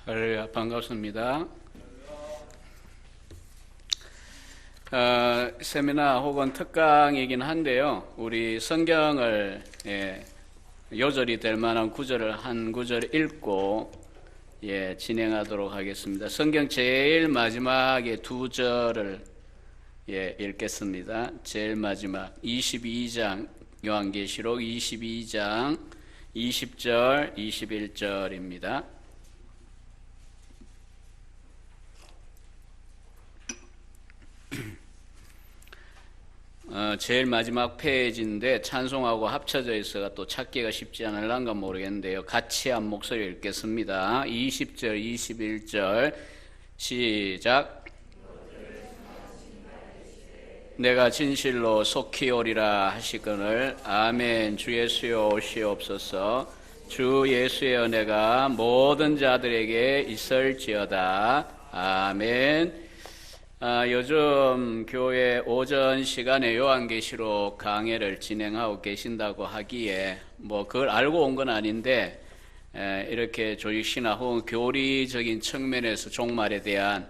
할렐루야, 반갑습니다. 세미나 혹은 특강이긴 한데요. 우리 성경을 요절이 될 만한 구절을 한 구절 읽고 진행하도록 하겠습니다. 성경 제일 마지막에 두 절을 읽겠습니다. 제일 마지막 22장, 요한계시록 22장 20절, 21절입니다. 제일 마지막 페이지인데 찬송하고 합쳐져 있어가 또 찾기가 쉽지 않을란가 모르겠는데요. 같이 한 목소리 읽겠습니다. 20절, 21절 시작. 내가 진실로 속히 오리라 하시거늘 아멘. 주 예수여 오시옵소서. 주 예수의 은혜가 모든 자들에게 있을지어다. 아멘. 요즘 교회 오전 시간에 요한계시록 강해를 진행하고 계신다고 하기에 그걸 알고 온 건 아닌데 이렇게 조직신화 혹은 교리적인 측면에서 종말에 대한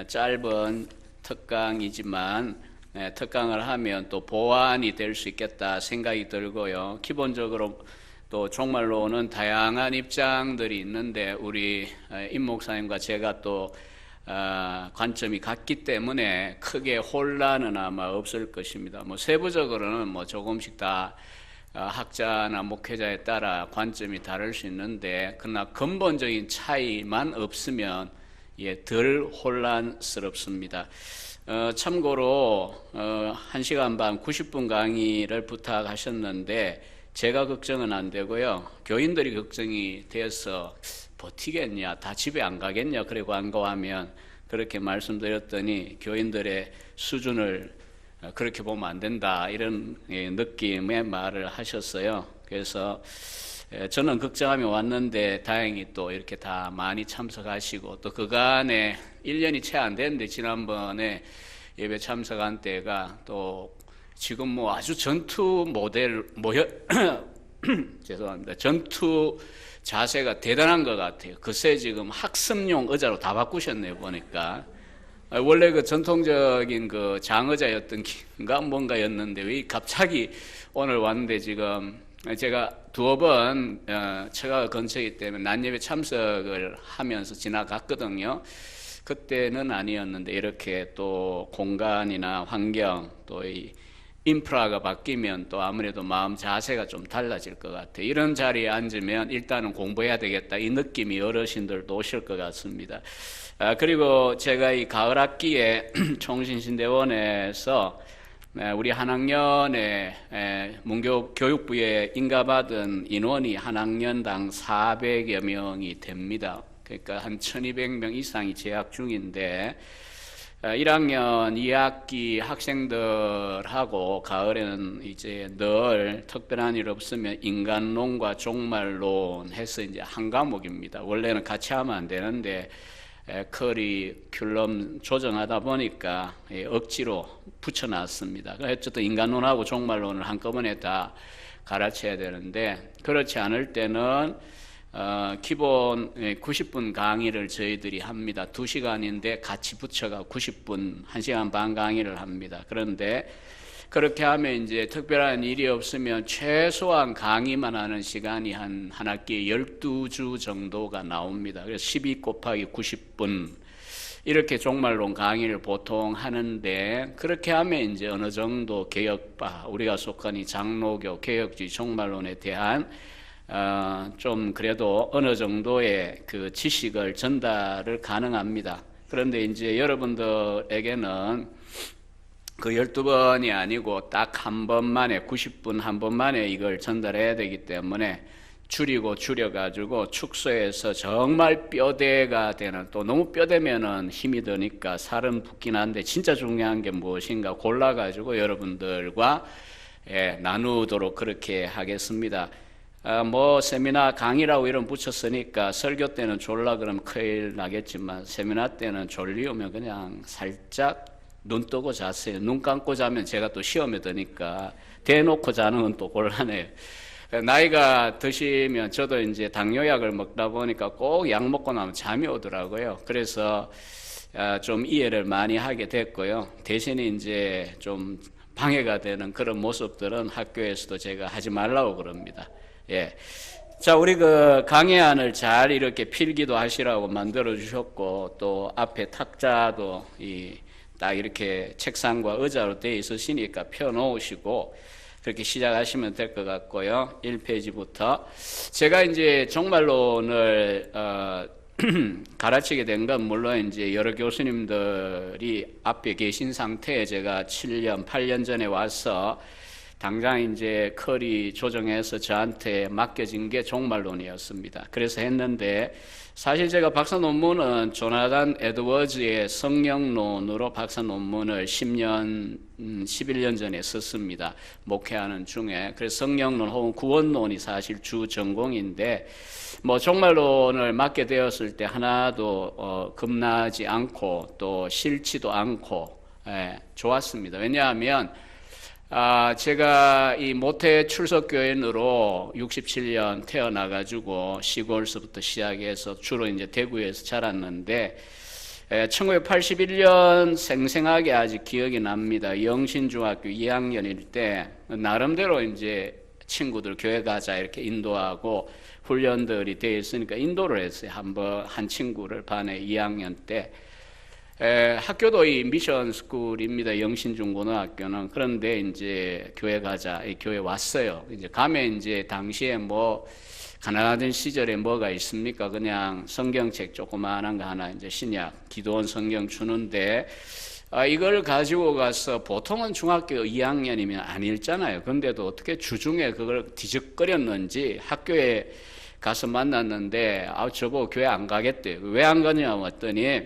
짧은 특강이지만 특강을 하면 또 보완이 될 수 있겠다 생각이 들고요. 기본적으로 또 종말론은 다양한 입장들이 있는데 우리 임 목사님과 제가 또 관점이 같기 때문에 크게 혼란은 아마 없을 것입니다. 세부적으로는 조금씩 다 학자나 목회자에 따라 관점이 다를 수 있는데 그러나 근본적인 차이만 없으면 덜 혼란스럽습니다. 참고로 1시간 반 90분 강의를 부탁하셨는데 제가 걱정은 안 되고요. 교인들이 걱정이 되어서 버티겠냐, 다 집에 안 가겠냐, 그리고 안 가면 그렇게 말씀드렸더니 교인들의 수준을 그렇게 보면 안 된다 이런 느낌의 말을 하셨어요. 그래서 저는 걱정하며 왔는데 다행히 또 이렇게 다 많이 참석하시고 또 그간에 1년이 채 안 됐는데 지난번에 예배 참석한 때가 또 지금 아주 전투 모델 죄송합니다. 전투 자세가 대단한 것 같아요. 글쎄 지금 학습용 의자로 다 바꾸셨네요 보니까. 원래 그 전통적인 그 장의자였던 긴가 뭔가였는데 왜 갑자기 오늘 왔는데 지금 제가 두어 번 처가 근처이기 때문에 낮예배 참석을 하면서 지나갔거든요. 그때는 아니었는데 이렇게 또 공간이나 환경 또 이 인프라가 바뀌면 또 아무래도 마음 자세가 좀 달라질 것 같아요. 이런 자리에 앉으면 일단은 공부해야 되겠다 이 느낌이 어르신들도 오실 것 같습니다. 그리고 제가 이 가을 학기에 총신신대원에서 우리 한 학년에 문교교육부에 인가받은 인원이 한 학년당 400여 명이 됩니다. 그러니까 한 1200명 이상이 재학 중인데 1학년 2학기 학생들하고 가을에는 이제 늘 특별한 일 없으면 인간론과 종말론 해서 이제 한 과목입니다. 원래는 같이 하면 안 되는데 커리큘럼 조정하다 보니까 억지로 붙여놨습니다. 어쨌든 인간론하고 종말론을 한꺼번에 다 가르쳐야 되는데 그렇지 않을 때는 기본 90분 강의를 저희들이 합니다. 2시간인데 같이 붙여가 90분 1시간 반 강의를 합니다. 그런데 그렇게 하면 이제 특별한 일이 없으면 최소한 강의만 하는 시간이 한 학기에 12주 정도가 나옵니다. 그래서 12 곱하기 90분 이렇게 종말론 강의를 보통 하는데 그렇게 하면 이제 어느 정도 개혁파 우리가 속한 이 장로교 개혁주의 종말론에 대한 좀 그래도 어느 정도의 그 지식을 전달을 가능합니다. 그런데 이제 여러분들에게는 그 12번이 아니고 딱 한 번만에 90분 한 번만에 이걸 전달해야 되기 때문에 줄여가지고 축소해서 정말 뼈대가 되는 또 너무 뼈대면은 힘이 드니까 살은 붙긴 한데 진짜 중요한 게 무엇인가 골라가지고 여러분들과 나누도록 그렇게 하겠습니다. 세미나 강의라고 이름 붙였으니까 설교 때는 졸라 그러면 큰일 나겠지만 세미나 때는 졸리우면 그냥 살짝 눈 뜨고 자세요. 눈 감고 자면 제가 또 시험에 드니까 대놓고 자는 건 또 곤란해요. 나이가 드시면 저도 이제 당뇨약을 먹다 보니까 꼭 약 먹고 나면 잠이 오더라고요. 그래서 좀 이해를 많이 하게 됐고요. 대신에 이제 좀 방해가 되는 그런 모습들은 학교에서도 제가 하지 말라고 그럽니다. 예. 자, 우리 그 강의안을 잘 이렇게 필기도 하시라고 만들어 주셨고, 또 앞에 탁자도 딱 이렇게 책상과 의자로 되어 있으시니까 펴 놓으시고, 그렇게 시작하시면 될 것 같고요. 1페이지부터. 제가 이제 종말론을, 가르치게 된 건 물론 이제 여러 교수님들이 앞에 계신 상태에 제가 7년, 8년 전에 와서 당장 이제 커리 조정해서 저한테 맡겨진 게 종말론이었습니다. 그래서 했는데 사실 제가 박사 논문은 조나단 에드워즈의 성령론으로 박사 논문을 11년 전에 썼습니다. 목회하는 중에. 그래서 성령론 혹은 구원론이 사실 주 전공인데 뭐 종말론을 맡게 되었을 때 하나도 겁나지 않고 또 싫지도 않고 좋았습니다. 왜냐하면 제가 이 모태 출석교인으로 67년 태어나가지고 시골서부터 시작해서 주로 이제 대구에서 자랐는데, 1981년 생생하게 아직 기억이 납니다. 영신중학교 2학년일 때, 나름대로 이제 친구들 교회 가자 이렇게 인도하고 훈련들이 되어 있으니까 인도를 했어요. 한 친구를 반에 2학년 때. 학교도 이 미션 스쿨입니다. 영신중고등학교는. 그런데 이제 교회 가자, 교회 왔어요. 이제 가면 이제 당시에 뭐 가난하던 시절에 뭐가 있습니까? 그냥 성경책 조그마한 거 하나 이제 신약 기도원 성경 주는데 이걸 가지고 가서 보통은 중학교 2학년이면 안 읽잖아요. 근데도 어떻게 주중에 그걸 뒤적거렸는지 학교에 가서 만났는데 저보고 교회 안 가겠대요. 왜 안 가냐고 했더니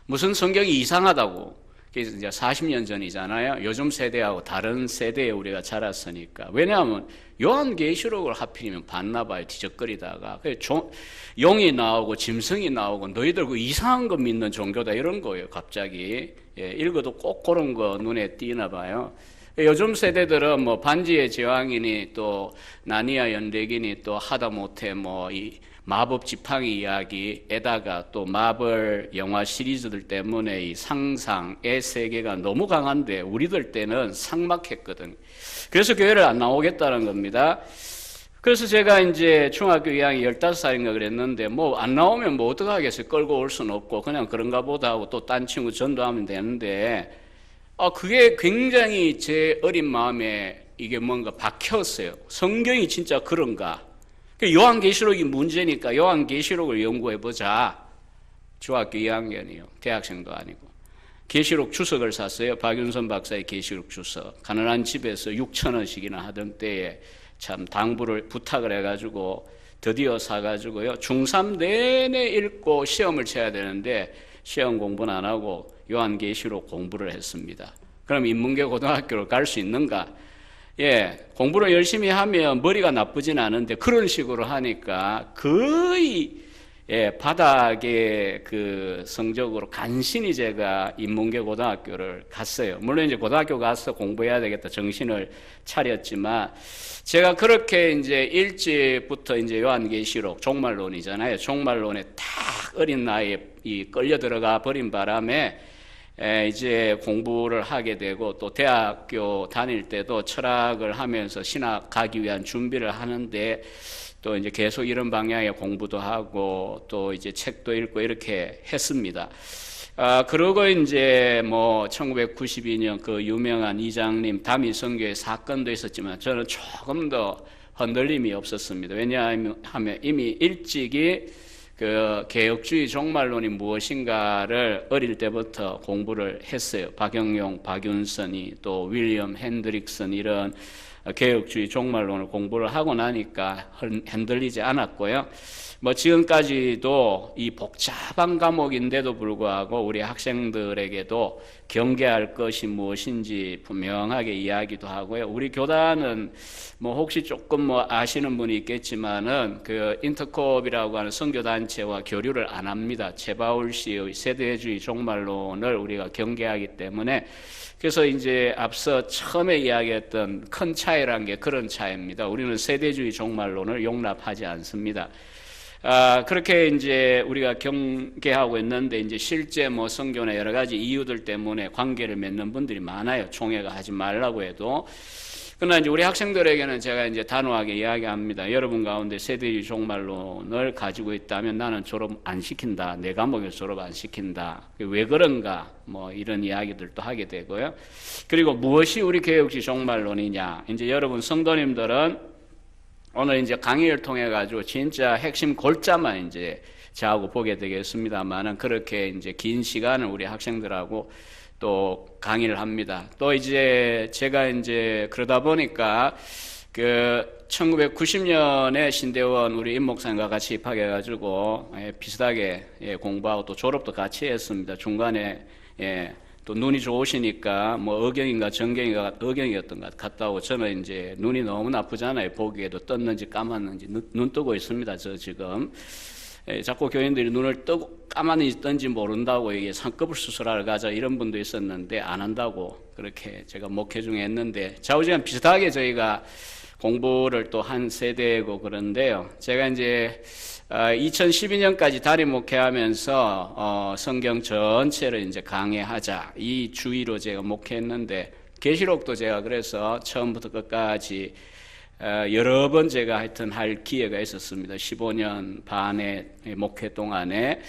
무슨 성경이 이상하다고. 그래서 이제 40년 전이잖아요. 요즘 세대하고 다른 세대에 우리가 자랐으니까. 왜냐하면 요한계시록을 하필이면 봤나 봐요. 뒤적거리다가. 용이 나오고 짐승이 나오고 너희들 그 이상한 거 믿는 종교다 이런 거예요. 갑자기. 읽어도 꼭 그런 거 눈에 띄나 봐요. 요즘 세대들은 뭐 반지의 제왕이니 또 나니아 연대기니 또 하다못해 뭐 이 마법 지팡이 이야기에다가 또 마블 영화 시리즈들 때문에 이 상상의 세계가 너무 강한데 우리들 때는 삭막했거든. 그래서 교회를 안 나오겠다는 겁니다. 그래서 제가 이제 중학교 2학년 15살인가 그랬는데 뭐 안 나오면 뭐 어떡하겠어요. 끌고 올 수는 없고 그냥 그런가 보다 하고 또 딴 친구 전도하면 되는데 그게 굉장히 제 어린 마음에 이게 뭔가 박혔어요. 성경이 진짜 그런가? 요한계시록이 문제니까 요한계시록을 연구해보자. 중학교 2학년이요. 대학생도 아니고. 계시록 주석을 샀어요. 박윤선 박사의 계시록 주석. 가난한 집에서 6,000원씩이나 하던 때에 참 당부를 부탁을 해가지고 드디어 사가지고요. 중3 내내 읽고 시험을 쳐야 되는데 시험 공부는 안 하고 요한계시록 공부를 했습니다. 그럼 인문계 고등학교를 갈 수 있는가? 공부를 열심히 하면 머리가 나쁘진 않은데 그런 식으로 하니까 거의 바닥의 그 성적으로 간신히 제가 인문계 고등학교를 갔어요. 물론 이제 고등학교 가서 공부해야 되겠다 정신을 차렸지만 제가 그렇게 이제 일찍부터 이제 요한계시록 종말론이잖아요. 종말론에 딱 어린 나이에 끌려 들어가 버린 바람에 이제 공부를 하게 되고 또 대학교 다닐 때도 철학을 하면서 신학 가기 위한 준비를 하는데 또 이제 계속 이런 방향의 공부도 하고 또 이제 책도 읽고 이렇게 했습니다. 그러고 이제 뭐 1992년 그 유명한 이장님 담임 선교의 사건도 있었지만 저는 조금 더 흔들림이 없었습니다. 왜냐하면 이미 일찍이 그 개혁주의 종말론이 무엇인가를 어릴 때부터 공부를 했어요. 박영용, 박윤선이 또 윌리엄 핸드릭슨 이런 개혁주의 종말론을 공부를 하고 나니까 흔들리지 않았고요. 뭐 지금까지도 이 복잡한 과목인데도 불구하고 우리 학생들에게도 경계할 것이 무엇인지 분명하게 이야기도 하고요. 우리 교단은 뭐 혹시 조금 뭐 아시는 분이 있겠지만은 그 인터콥이라고 하는 선교단체와 교류를 안 합니다. 제바울 씨의 세대주의 종말론을 우리가 경계하기 때문에, 그래서 이제 앞서 처음에 이야기했던 큰 차이란 게 그런 차이입니다. 우리는 세대주의 종말론을 용납하지 않습니다. 그렇게 이제 우리가 경계하고 있는데, 이제 실제 뭐 선교나 여러 가지 이유들 때문에 관계를 맺는 분들이 많아요. 총회가 하지 말라고 해도. 그러나 이제 우리 학생들에게는 제가 이제 단호하게 이야기합니다. 여러분 가운데 세대주의 종말론을 가지고 있다면 나는 졸업 안 시킨다. 내 과목에서 졸업 안 시킨다. 왜 그런가? 뭐 이런 이야기들도 하게 되고요. 그리고 무엇이 우리 개혁주의 종말론이냐? 이제 여러분 성도님들은 오늘 이제 강의를 통해 가지고 진짜 핵심 골자만 이제 저하고 보게 되겠습니다만은, 그렇게 이제 긴 시간을 우리 학생들하고 또 강의를 합니다. 또 이제 제가 이제 그러다 보니까 그 1990년에 신대원 우리 임 목사님과 같이 입학해가지고 비슷하게 공부하고 또 졸업도 같이 했습니다. 중간에 또 눈이 좋으시니까 뭐 의경인가 정경인가 의경이었던 것 같다고, 저는 이제 눈이 너무 나쁘잖아요. 보기에도 떴는지 감았는지 눈 뜨고 있습니다. 저 지금 자꾸 교인들이 눈을 뜨고 까만있던지 모른다고 이게 상급을 수술하러 가자 이런 분도 있었는데 안 한다고 그렇게 제가 목회 중에 했는데, 좌우지간 비슷하게 저희가 공부를 또 한 세대고 그런데요. 제가 이제 2012년까지 다리 목회하면서 성경 전체를 이제 강해하자 이 주의로 제가 목회했는데, 계시록도 제가 그래서 처음부터 끝까지 여러 번 제가 하여튼 할 기회가 있었습니다. 15년 반의 목회 동안에.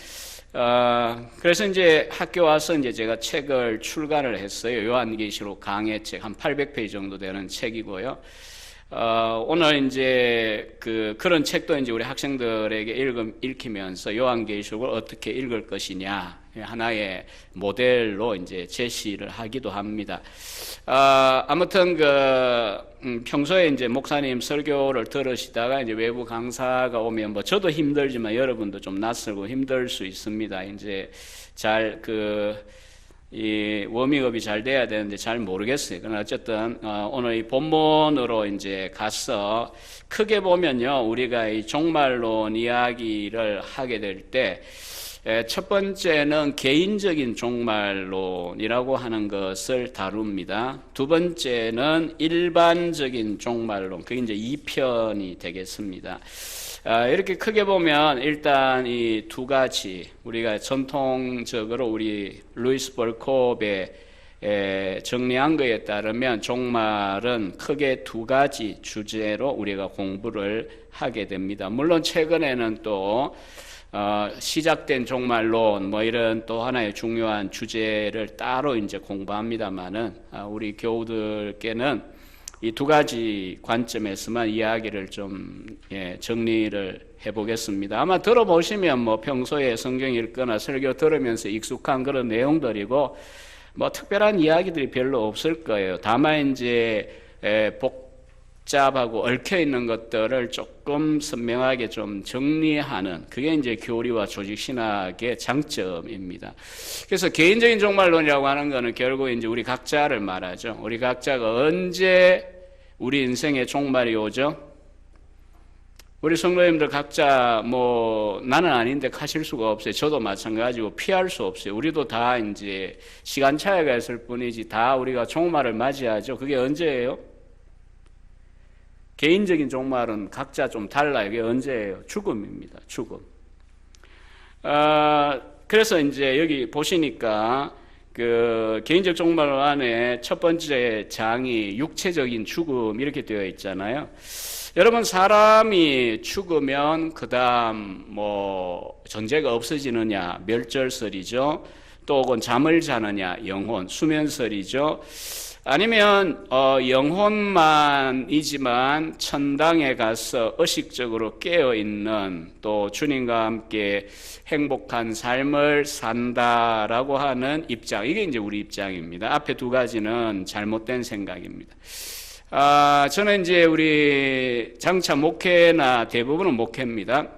그래서 이제 학교 와서 이제 제가 책을 출간을 했어요. 요한계시록 강해책 한 800페이지 정도 되는 책이고요. 오늘 이제 그런 책도 이제 우리 학생들에게 읽히면서 요한계시록을 어떻게 읽을 것이냐 하나의 모델로 이제 제시를 하기도 합니다. 아무튼 평소에 이제 목사님 설교를 들으시다가 이제 외부 강사가 오면 뭐 저도 힘들지만 여러분도 좀 낯설고 힘들 수 있습니다. 이제 잘 이 워밍업이 잘 돼야 되는데 잘 모르겠어요. 그러나 어쨌든 오늘 이 본문으로 이제 가서 크게 보면요, 우리가 이 종말론 이야기를 하게 될 때 첫 번째는 개인적인 종말론이라고 하는 것을 다룹니다. 두 번째는 일반적인 종말론, 그게 이제 2편이 되겠습니다. 이렇게 크게 보면 일단 이 두 가지, 우리가 전통적으로 우리 루이스 벌콥의 정리한 것에 따르면 종말은 크게 두 가지 주제로 우리가 공부를 하게 됩니다. 물론 최근에는 또 시작된 종말론 뭐 이런 또 하나의 중요한 주제를 따로 이제 공부합니다만은, 우리 교우들께는 이 두 가지 관점에서만 이야기를 좀 정리를 해보겠습니다. 아마 들어보시면 뭐 평소에 성경 읽거나 설교 들으면서 익숙한 그런 내용들이고 뭐 특별한 이야기들이 별로 없을 거예요. 다만 이제 복잡하고 얽혀 있는 것들을 조금 선명하게 좀 정리하는, 그게 이제 교리와 조직 신학의 장점입니다. 그래서 개인적인 종말론이라고 하는 거는 결국 이제 우리 각자를 말하죠. 우리 각자가 언제 우리 인생의 종말이 오죠? 우리 성도님들 각자 뭐 나는 아닌데 가실 수가 없어요. 저도 마찬가지고 피할 수 없어요. 우리도 다 이제 시간 차이가 있을 뿐이지 다 우리가 종말을 맞이하죠. 그게 언제예요? 개인적인 종말은 각자 좀 달라요. 그게 언제예요? 죽음입니다. 죽음. 그래서 이제 여기 보시니까 개인적 종말론 안에 첫 번째 장이 육체적인 죽음 이렇게 되어 있잖아요. 여러분, 사람이 죽으면 그 다음 뭐 존재가 없어지느냐, 멸절설이죠. 또 혹은 잠을 자느냐, 영혼, 수면설이죠. 아니면 영혼만이지만 천당에 가서 의식적으로 깨어있는, 또 주님과 함께 행복한 삶을 산다라고 하는 입장, 이게 이제 우리 입장입니다. 앞에 두 가지는 잘못된 생각입니다. 저는 이제 우리 장차 목회나 대부분은 목회입니다.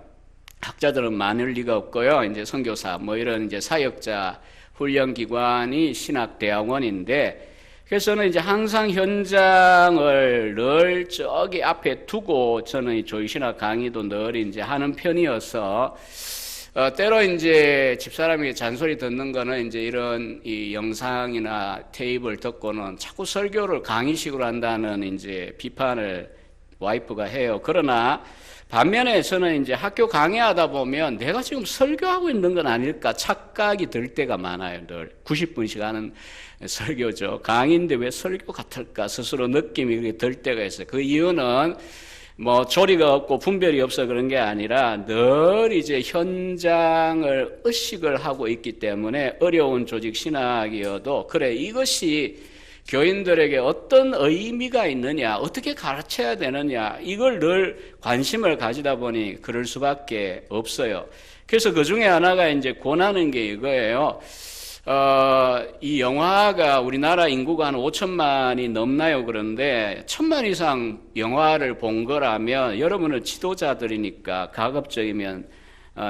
학자들은 많을 리가 없고요. 이제 선교사 뭐 이런 이제 사역자 훈련 기관이 신학대학원인데, 그래서 저는 이제 항상 현장을 늘 저기 앞에 두고 저는 이 조이신학 강의도 늘 이제 하는 편이어서 때로 이제 집사람이 잔소리 듣는 거는 이제 이런 이 영상이나 테이프를 듣고는 자꾸 설교를 강의식으로 한다는 이제 비판을 와이프가 해요. 그러나 반면에 저는 이제 학교 강의하다 보면 내가 지금 설교하고 있는 건 아닐까 착각이 들 때가 많아요. 늘 90분씩 하는 설교죠. 강의인데 왜 설교 같을까 스스로 느낌이 그렇게 들 때가 있어요. 그 이유는 뭐 조리가 없고 분별이 없어 그런 게 아니라 늘 이제 현장을 의식을 하고 있기 때문에 어려운 조직 신학이어도 그래 이것이 교인들에게 어떤 의미가 있느냐, 어떻게 가르쳐야 되느냐, 이걸 늘 관심을 가지다 보니 그럴 수밖에 없어요. 그래서 그 중에 하나가 이제 권하는 게 이거예요. 이 영화가 우리나라 인구가 한 5천만이 넘나요? 그런데 1,000만 이상 영화를 본 거라면 여러분은 지도자들이니까 가급적이면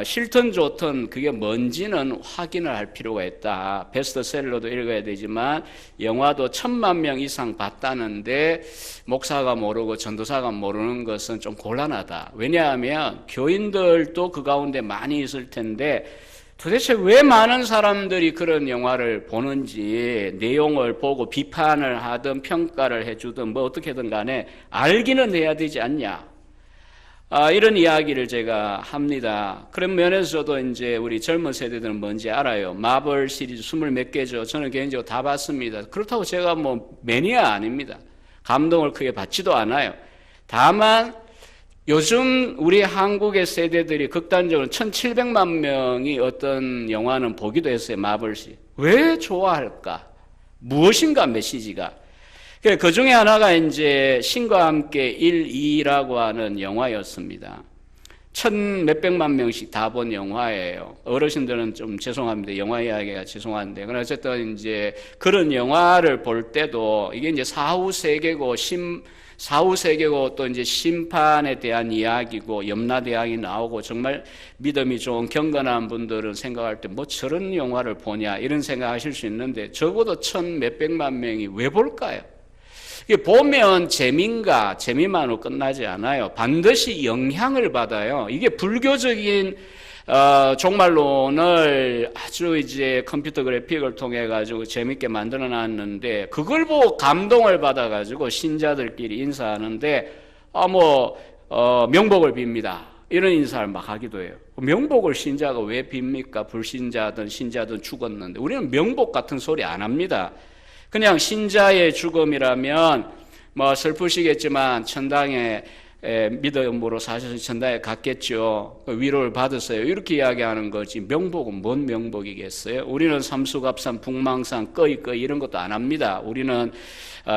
싫든 좋든 그게 뭔지는 확인을 할 필요가 있다. 베스트셀러도 읽어야 되지만 영화도 1,000만 명 이상 봤다는데 목사가 모르고 전도사가 모르는 것은 좀 곤란하다. 왜냐하면 교인들도 그 가운데 많이 있을 텐데 도대체 왜 많은 사람들이 그런 영화를 보는지 내용을 보고 비판을 하든 평가를 해주든 뭐 어떻게든 간에 알기는 해야 되지 않냐. 이런 이야기를 제가 합니다. 그런 면에서 저도 이제 우리 젊은 세대들은 뭔지 알아요. 마블 시리즈 20몇 개죠. 저는 개인적으로 다 봤습니다. 그렇다고 제가 뭐 매니아 아닙니다. 감동을 크게 받지도 않아요. 다만 요즘 우리 한국의 세대들이 극단적으로 1,700만 명이 어떤 영화는 보기도 했어요. 마블 시리즈. 왜 좋아할까? 무엇인가 메시지가. 그 중에 하나가 이제 신과 함께 1, 2라고 하는 영화였습니다. 1,몇백만 명씩 다 본 영화예요. 어르신들은 좀 죄송합니다. 영화 이야기가 죄송한데. 그러나 어쨌든 이제 그런 영화를 볼 때도 이게 이제 사후세계고 또 이제 심판에 대한 이야기고 염라대왕이 나오고 정말 믿음이 좋은 경건한 분들은 생각할 때 뭐 저런 영화를 보냐 이런 생각하실 수 있는데 적어도 1,몇백만 명이 왜 볼까요? 이게 보면 재미만으로 끝나지 않아요. 반드시 영향을 받아요. 이게 불교적인 종말론을 아주 이제 컴퓨터 그래픽을 통해 가지고 재밌게 만들어 놨는데 그걸 보고 감동을 받아 가지고 신자들끼리 인사하는데 명복을 빕니다. 이런 인사를 막 하기도 해요. 명복을 신자가 왜 빕니까? 불신자든 신자든 죽었는데 우리는 명복 같은 소리 안 합니다. 그냥 신자의 죽음이라면 뭐 슬프시겠지만 천당에 믿음으로 사셔서 천당에 갔겠죠. 위로를 받으세요. 이렇게 이야기하는 거지. 명복은 뭔 명복이겠어요? 우리는 삼수갑산, 북망산, 꺼이꺼이 이런 것도 안 합니다. 우리는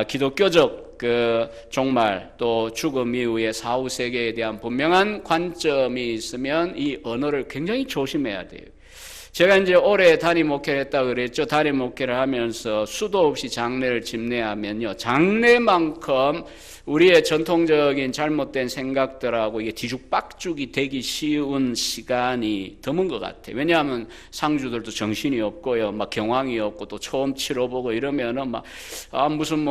기독교적 그 종말 또 죽음 이후의 사후세계에 대한 분명한 관점이 있으면 이 언어를 굉장히 조심해야 돼요. 제가 이제 올해 단임 목회를 했다고 그랬죠. 단임 목회를 하면서 수도 없이 장례를 집례하면요. 장례만큼 우리의 전통적인 잘못된 생각들하고 이게 뒤죽박죽이 되기 쉬운 시간이 드문 것 같아요. 왜냐하면 상주들도 정신이 없고요. 막 경황이 없고 또 처음 치러보고 이러면은 무슨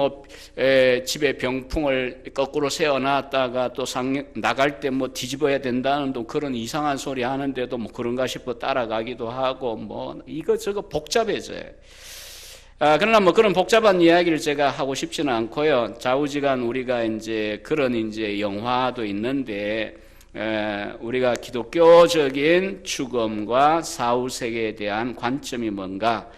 집에 병풍을 거꾸로 세워놨다가 또 나갈 때 뭐 뒤집어야 된다는 또 그런 이상한 소리 하는데도 뭐 그런가 싶어 따라가기도 하고 뭐 이거저거 복잡해져요. 그러나 뭐 그런 복잡한 이야기를 제가 하고 싶지는 않고요. 좌우지간 우리가 이제 그런 이제 영화도 있는데, 우리가 기독교적인 죽음과 사후세계에 대한 관점이 뭔가,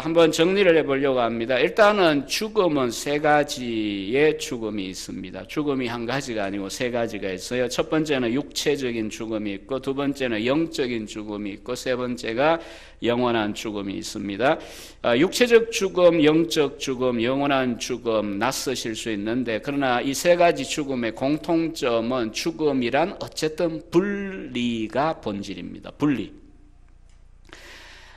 한번 정리를 해보려고 합니다. 일단은 죽음은 세 가지의 죽음이 있습니다. 죽음이 한 가지가 아니고 세 가지가 있어요. 첫 번째는 육체적인 죽음이 있고, 두 번째는 영적인 죽음이 있고, 세 번째가 영원한 죽음이 있습니다. 육체적 죽음, 영적 죽음, 영원한 죽음 낯서실 수 있는데, 그러나 이 세 가지 죽음의 공통점은 죽음이란 어쨌든 분리가 본질입니다. 분리.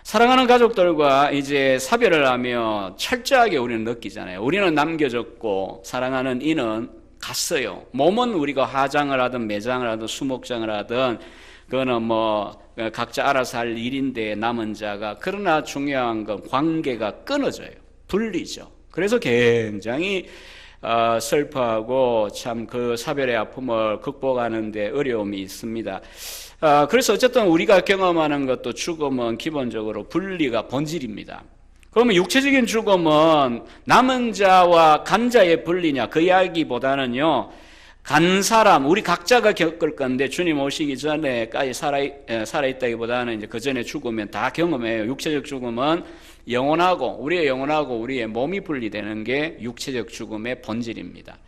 사랑하는 가족들과 이제 사별을 하며 철저하게 우리는 느끼잖아요. 우리는 남겨졌고 사랑하는 이는 갔어요. 몸은 우리가 화장을 하든 매장을 하든 수목장을 하든 그거는 뭐 각자 알아서 할 일인데 남은 자가. 그러나 중요한 건 관계가 끊어져요. 분리죠. 그래서 굉장히 슬퍼하고 참 그 사별의 아픔을 극복하는 데 어려움이 있습니다. 그래서 어쨌든 우리가 경험하는 것도 죽음은 기본적으로 분리가 본질입니다. 그러면 육체적인 죽음은 남은 자와 간 자의 분리냐, 그 이야기보다는요, 간 사람, 우리 각자가 겪을 건데 주님 오시기 전에까지 살아있다기보다는 이제 그 전에 죽으면 다 경험해요. 육체적 죽음은 영혼하고, 우리의 영혼하고 우리의 몸이 분리되는 게 육체적 죽음의 본질입니다.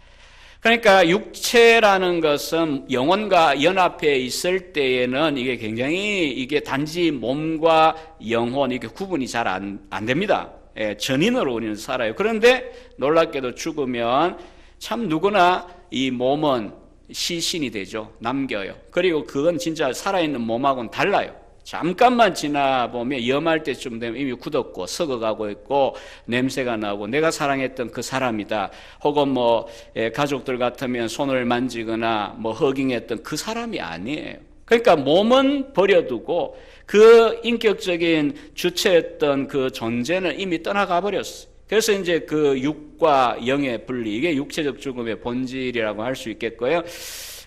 그러니까 육체라는 것은 영혼과 연합해 있을 때에는 이게 굉장히 이게 단지 몸과 영혼 이게 구분이 잘 안 됩니다. 전인으로 우리는 살아요. 그런데 놀랍게도 죽으면 참 누구나 이 몸은 시신이 되죠. 남겨요. 그리고 그건 진짜 살아있는 몸하고는 달라요. 잠깐만 지나보면 염할 때쯤 되면 이미 굳었고 썩어가고 있고 냄새가 나고 내가 사랑했던 그 사람이다. 혹은 뭐 가족들 같으면 손을 만지거나 뭐 허깅했던 그 사람이 아니에요. 그러니까 몸은 버려두고 그 인격적인 주체였던 그 존재는 이미 떠나가 버렸어요. 그래서 이제 그 육과 영의 분리, 이게 육체적 죽음의 본질이라고 할 수 있겠고요.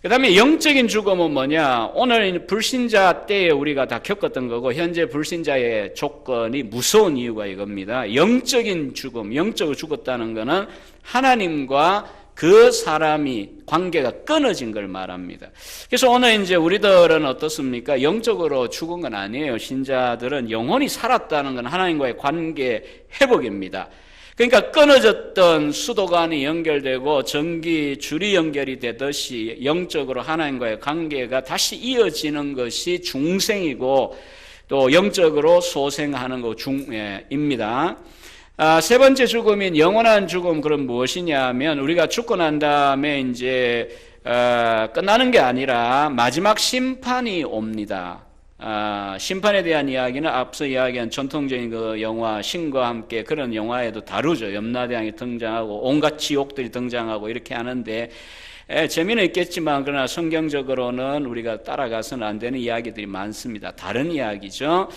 그 다음에 영적인 죽음은 뭐냐? 오늘 불신자 때에 우리가 다 겪었던 거고 현재 불신자의 조건이 무서운 이유가 이겁니다. 영적인 죽음, 영적으로 죽었다는 것은 하나님과 그 사람이 관계가 끊어진 걸 말합니다. 그래서 오늘 이제 우리들은 어떻습니까? 영적으로 죽은 건 아니에요. 신자들은 영혼이 살았다는 건 하나님과의 관계 회복입니다. 그러니까 끊어졌던 수도관이 연결되고 전기 줄이 연결이 되듯이 영적으로 하나님과의 관계가 다시 이어지는 것이 중생이고 또 영적으로 소생하는 것입니다. 세 번째 죽음인 영원한 죽음, 그럼 무엇이냐 하면 우리가 죽고 난 다음에 이제 끝나는 게 아니라 마지막 심판이 옵니다. 심판에 대한 이야기는 앞서 이야기한 전통적인 그 영화 신과 함께 그런 영화에도 다루죠. 염라대왕이 등장하고 온갖 지옥들이 등장하고 이렇게 하는데 재미는 있겠지만 그러나 성경적으로는 우리가 따라가서는 안 되는 이야기들이 많습니다. 다른 이야기죠.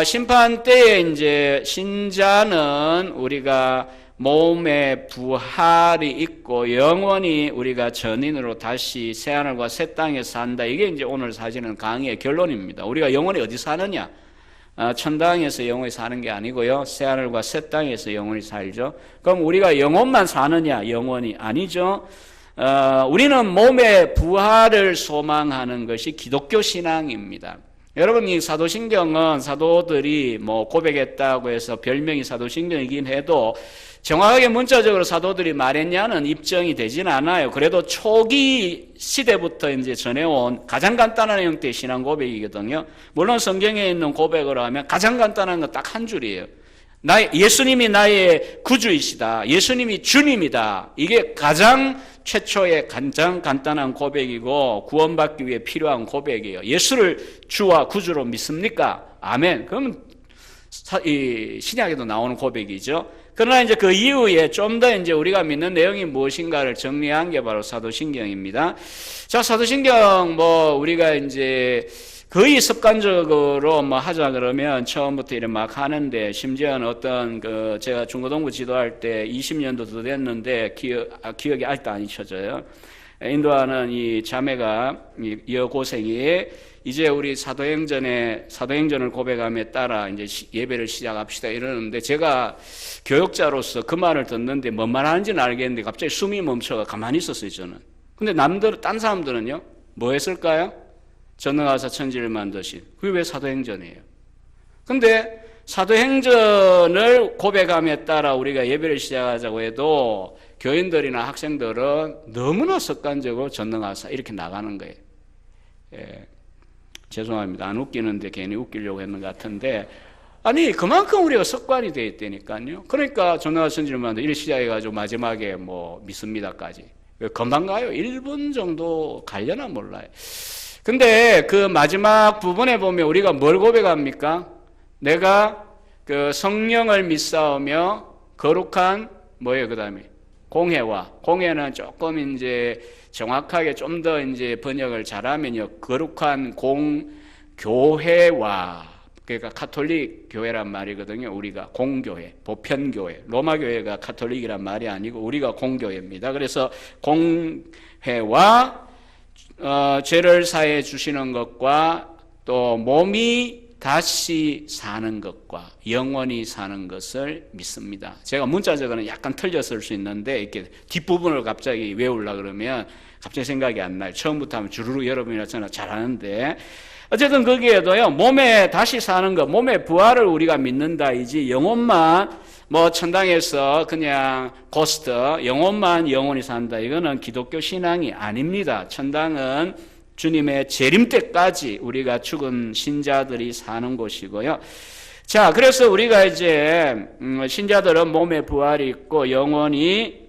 심판 때에 이제 신자는 우리가 몸의 부활이 있고 영원히 우리가 전인으로 다시 새하늘과 새 땅에 산다. 이게 이제 오늘 사실은 강의의 결론입니다. 우리가 영원히 어디 사느냐? 천당에서 영원히 사는 게 아니고요. 새하늘과 새 땅에서 영원히 살죠. 그럼 우리가 영혼만 사느냐? 영원히 아니죠. 우리는 몸의 부활을 소망하는 것이 기독교 신앙입니다. 여러분, 이 사도신경은 사도들이 뭐 고백했다고 해서 별명이 사도신경이긴 해도 정확하게 문자적으로 사도들이 말했냐는 입증이 되진 않아요. 그래도 초기 시대부터 이제 전해온 가장 간단한 형태의 신앙 고백이거든요. 물론 성경에 있는 고백으로 하면 가장 간단한 건 딱 한 줄이에요. 예수님이 나의 구주이시다. 예수님이 주님이다. 이게 가장 최초의 가장 간단한 고백이고 구원받기 위해 필요한 고백이에요. 예수를 주와 구주로 믿습니까? 아멘. 그러면 신약에도 나오는 고백이죠. 그러나 이제 그 이후에 좀 더 이제 우리가 믿는 내용이 무엇인가를 정리한 게 바로 사도신경입니다. 자, 사도신경 우리가 이제 거의 습관적으로 하자 그러면 처음부터 이렇게 막 하는데 심지어는 어떤 제가 중고등부 지도할 때 20년도 더 됐는데 기억이 알도 안 잊혀져요. 인도하는 이 자매가 이 여고생이 이제 우리 사도행전을 고백함에 따라 이제 예배를 시작합시다 이러는데 제가 교역자로서 그 말을 듣는데 뭔 말 하는지는 알겠는데 갑자기 숨이 멈춰가 가만히 있었어요, 저는. 근데 딴 사람들은요? 뭐 했을까요? 전능하사 천지를 만드신. 그게 왜 사도행전이에요? 근데 사도행전을 고백함에 따라 우리가 예배를 시작하자고 해도 교인들이나 학생들은 너무나 습관적으로 전능하사 이렇게 나가는 거예요. 죄송합니다. 안 웃기는데 괜히 웃기려고 했는 것 같은데 아니 그만큼 우리가 습관이 되어 있다니까요. 그러니까 전능하사 천지를 만드신 이렇게 시작해가지고 마지막에 믿습니다까지. 금방 가요. 1분 정도 가려나 몰라요. 근데 그 마지막 부분에 보면 우리가 뭘 고백합니까? 내가 그 성령을 믿사오며 거룩한 그 다음에 공회는 조금 이제 정확하게 좀 더 이제 번역을 잘하면요, 거룩한 공교회와, 그러니까 카톨릭 교회란 말이거든요. 우리가 공교회, 보편교회, 로마 교회가 카톨릭이란 말이 아니고 우리가 공교회입니다. 그래서 공회와 죄를 사해 주시는 것과 또 몸이 다시 사는 것과 영원히 사는 것을 믿습니다. 제가 문자적으로는 약간 틀렸을 수 있는데 이렇게 뒷부분을 갑자기 외우려고 그러면 갑자기 생각이 안 나요. 처음부터 하면 주르륵 여러분이나 저나 잘하는데, 어쨌든 거기에도요, 몸에 다시 사는 것, 몸의 부활을 우리가 믿는다이지 영혼만 뭐 천당에서 그냥 고스트, 영혼만 영원히 산다, 이거는 기독교 신앙이 아닙니다. 천당은 주님의 재림 때까지 우리가 죽은 신자들이 사는 곳이고요. 자, 그래서 우리가 이제 신자들은 몸의 부활이 있고 영원히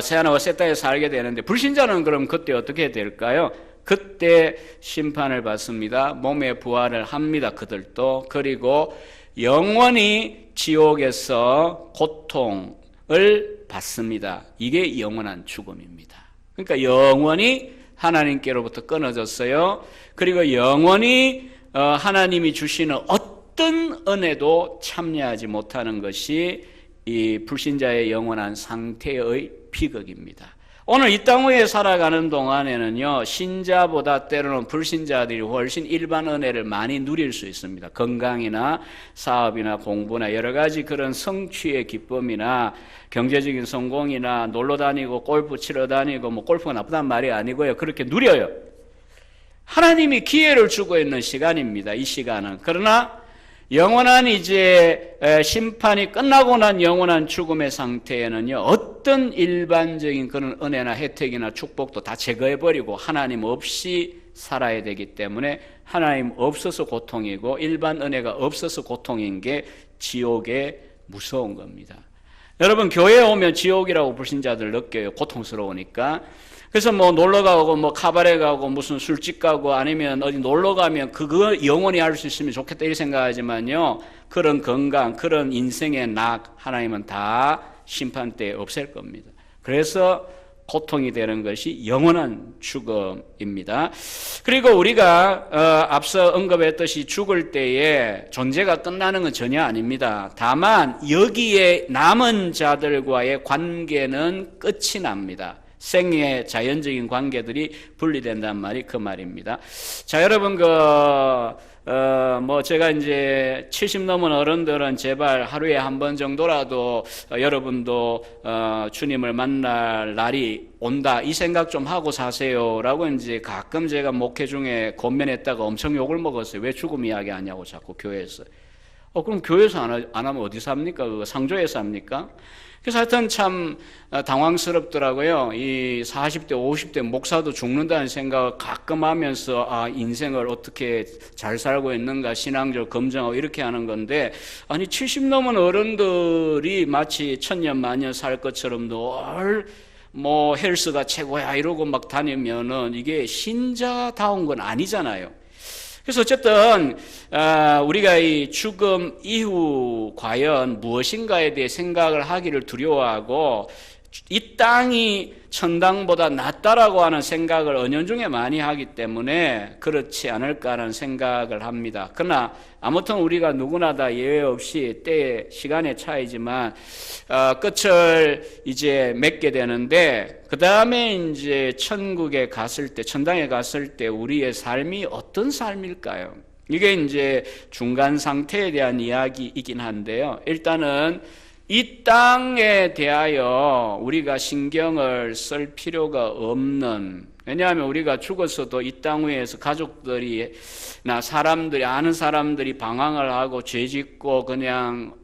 새하늘과 새 땅에 살게 되는데, 불신자는 그럼 그때 어떻게 될까요? 그때 심판을 받습니다. 몸의 부활을 합니다. 그들도. 그리고 영원히 지옥에서 고통을 받습니다. 이게 영원한 죽음입니다. 그러니까 영원히 하나님께로부터 끊어졌어요. 그리고 영원히 하나님이 주시는 어떤 은혜도 참여하지 못하는 것이 이 불신자의 영원한 상태의 비극입니다. 오늘 이 땅 위에 살아가는 동안에는요, 신자보다 때로는 불신자들이 훨씬 일반 은혜를 많이 누릴 수 있습니다. 건강이나 사업이나 공부나 여러 가지 그런 성취의 기쁨이나 경제적인 성공이나 놀러 다니고 골프 치러 다니고, 뭐 골프가 나쁘단 말이 아니고요, 그렇게 누려요. 하나님이 기회를 주고 있는 시간입니다. 이 시간은. 그러나 영원한 이제 심판이 끝나고 난 영원한 죽음의 상태에는요, 어떤 일반적인 그런 은혜나 혜택이나 축복도 다 제거해버리고 하나님 없이 살아야 되기 때문에, 하나님 없어서 고통이고 일반 은혜가 없어서 고통인 게 지옥의 무서운 겁니다. 여러분, 교회에 오면 지옥이라고 불신자들 느껴요. 고통스러우니까. 그래서 뭐 놀러 가고 뭐 카바레 가고 무슨 술집 가고 아니면 어디 놀러 가면 그거 영원히 할 수 있으면 좋겠다 이렇게 생각하지만요, 그런 건강, 그런 인생의 낙 하나님은 다 심판 때 없앨 겁니다. 그래서 고통이 되는 것이 영원한 죽음입니다. 그리고 우리가 앞서 언급했듯이 죽을 때에 존재가 끝나는 건 전혀 아닙니다. 다만 여기에 남은 자들과의 관계는 끝이 납니다. 생의 자연적인 관계들이 분리된다는 말이 그 말입니다. 자, 여러분, 제가 이제 70 넘은 어른들은 제발 하루에 한 번 정도라도 여러분도 주님을 만날 날이 온다, 이 생각 좀 하고 사세요라고 이제 가끔 제가 목회 중에 권면했다가 엄청 욕을 먹었어요. 왜 죽음 이야기 하냐고 자꾸 교회에서. 그럼 교회에서 안 하면 어디서 합니까? 그거 상조에서 합니까? 그래서 하여튼 참 당황스럽더라고요. 이 40대, 50대 목사도 죽는다는 생각을 가끔 하면서 인생을 어떻게 잘 살고 있는가 신앙적으로 검증하고 이렇게 하는 건데, 아니 70 넘은 어른들이 마치 천년 만년 살 것처럼 늘 뭐 헬스가 최고야 이러고 막 다니면은 이게 신자다운 건 아니잖아요. 그래서 어쨌든 우리가 이 죽음 이후 과연 무엇인가에 대해 생각을 하기를 두려워하고, 이 땅이 천당보다 낫다라고 하는 생각을 은연중에 많이 하기 때문에 그렇지 않을까 하는 생각을 합니다. 그러나 아무튼 우리가 누구나 다 예외 없이 때의 시간의 차이지만 끝을 이제 맺게 되는데, 그 다음에 이제 천국에 갔을 때, 천당에 갔을 때 우리의 삶이 어떤 삶일까요? 이게 이제 중간 상태에 대한 이야기이긴 한데요. 일단은 이 땅에 대하여 우리가 신경을 쓸 필요가 없는, 왜냐하면 우리가 죽었어도 이 땅 위에서 가족들이나 사람들이, 아는 사람들이 방황을 하고 죄짓고 그냥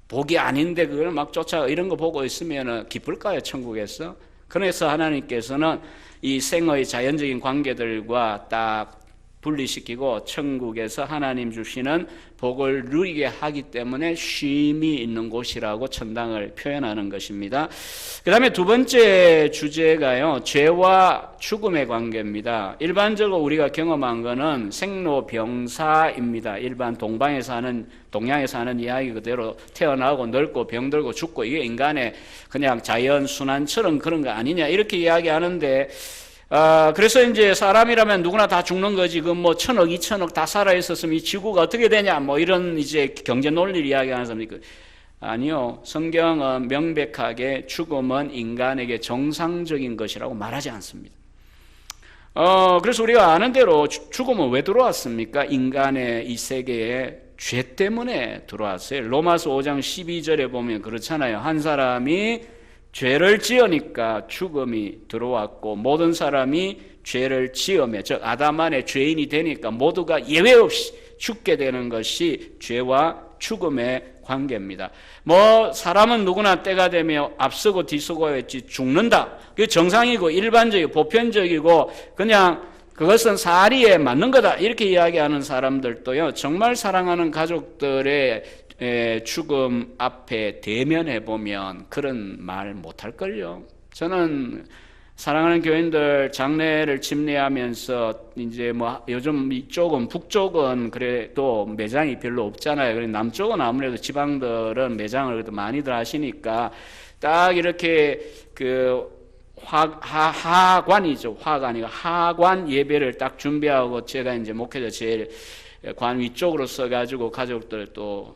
복이 아닌데 그걸 막 쫓아 이런 거 보고 있으면 기쁠까요, 천국에서? 그래서 하나님께서는 이 생의 자연적인 관계들과 딱 분리시키고 천국에서 하나님 주시는 복을 누리게 하기 때문에 쉼이 있는 곳이라고 천당을 표현하는 것입니다. 그 다음에 두 번째 주제가요, 죄와 죽음의 관계입니다. 일반적으로 우리가 경험한 거는 생로병사입니다. 일반 동양에 사는 이야기 그대로 태어나고 늙고 병들고 죽고 이게 인간의 그냥 자연 순환처럼 그런 거 아니냐 이렇게 이야기하는데, 그래서 이제 사람이라면 누구나 다 죽는 거지. 그 뭐 1000억, 2000억 다 살아 있었으면 이 지구가 어떻게 되냐. 뭐 이런 이제 경제 논리를 이야기하는 사람이 아니요. 성경은 명백하게 죽음은 인간에게 정상적인 것이라고 말하지 않습니다. 그래서 우리가 아는 대로 죽음은 왜 들어왔습니까? 인간의 이 세계에 죄 때문에 들어왔어요. 로마서 5장 12절에 보면 그렇잖아요. 한 사람이 죄를 지으니까 죽음이 들어왔고 모든 사람이 죄를 지으며 즉 아담 안에 죄인이 되니까 모두가 예외 없이 죽게 되는 것이 죄와 죽음의 관계입니다. 뭐 사람은 누구나 때가 되며 앞서고 뒤서고 했지 죽는다. 그게 정상이고 일반적이고 보편적이고 그냥 그것은 사리에 맞는 거다 이렇게 이야기하는 사람들도요, 정말 사랑하는 가족들의 죽음 앞에 대면해 보면 그런 말 못할걸요. 저는 사랑하는 교인들 장례를 집례하면서 이제 뭐 요즘 이쪽은 북쪽은 그래도 매장이 별로 없잖아요. 그래 남쪽은 아무래도 지방들은 매장을 그래도 많이들 하시니까 딱 이렇게 그 하관이죠. 화관이고 하관 예배를 딱 준비하고 제가 이제 목회자 제일 관 위쪽으로 서가지고 가족들 또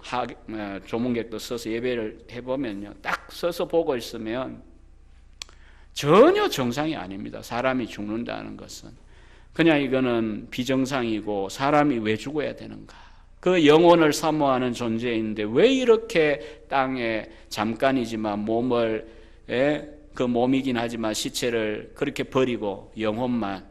조문객도 서서 예배를 해보면요, 딱 서서 보고 있으면 전혀 정상이 아닙니다. 사람이 죽는다는 것은 그냥 이거는 비정상이고 사람이 왜 죽어야 되는가? 그 영혼을 사모하는 존재인데 왜 이렇게 땅에 잠깐이지만 몸을 그 몸이긴 하지만 시체를 그렇게 버리고 영혼만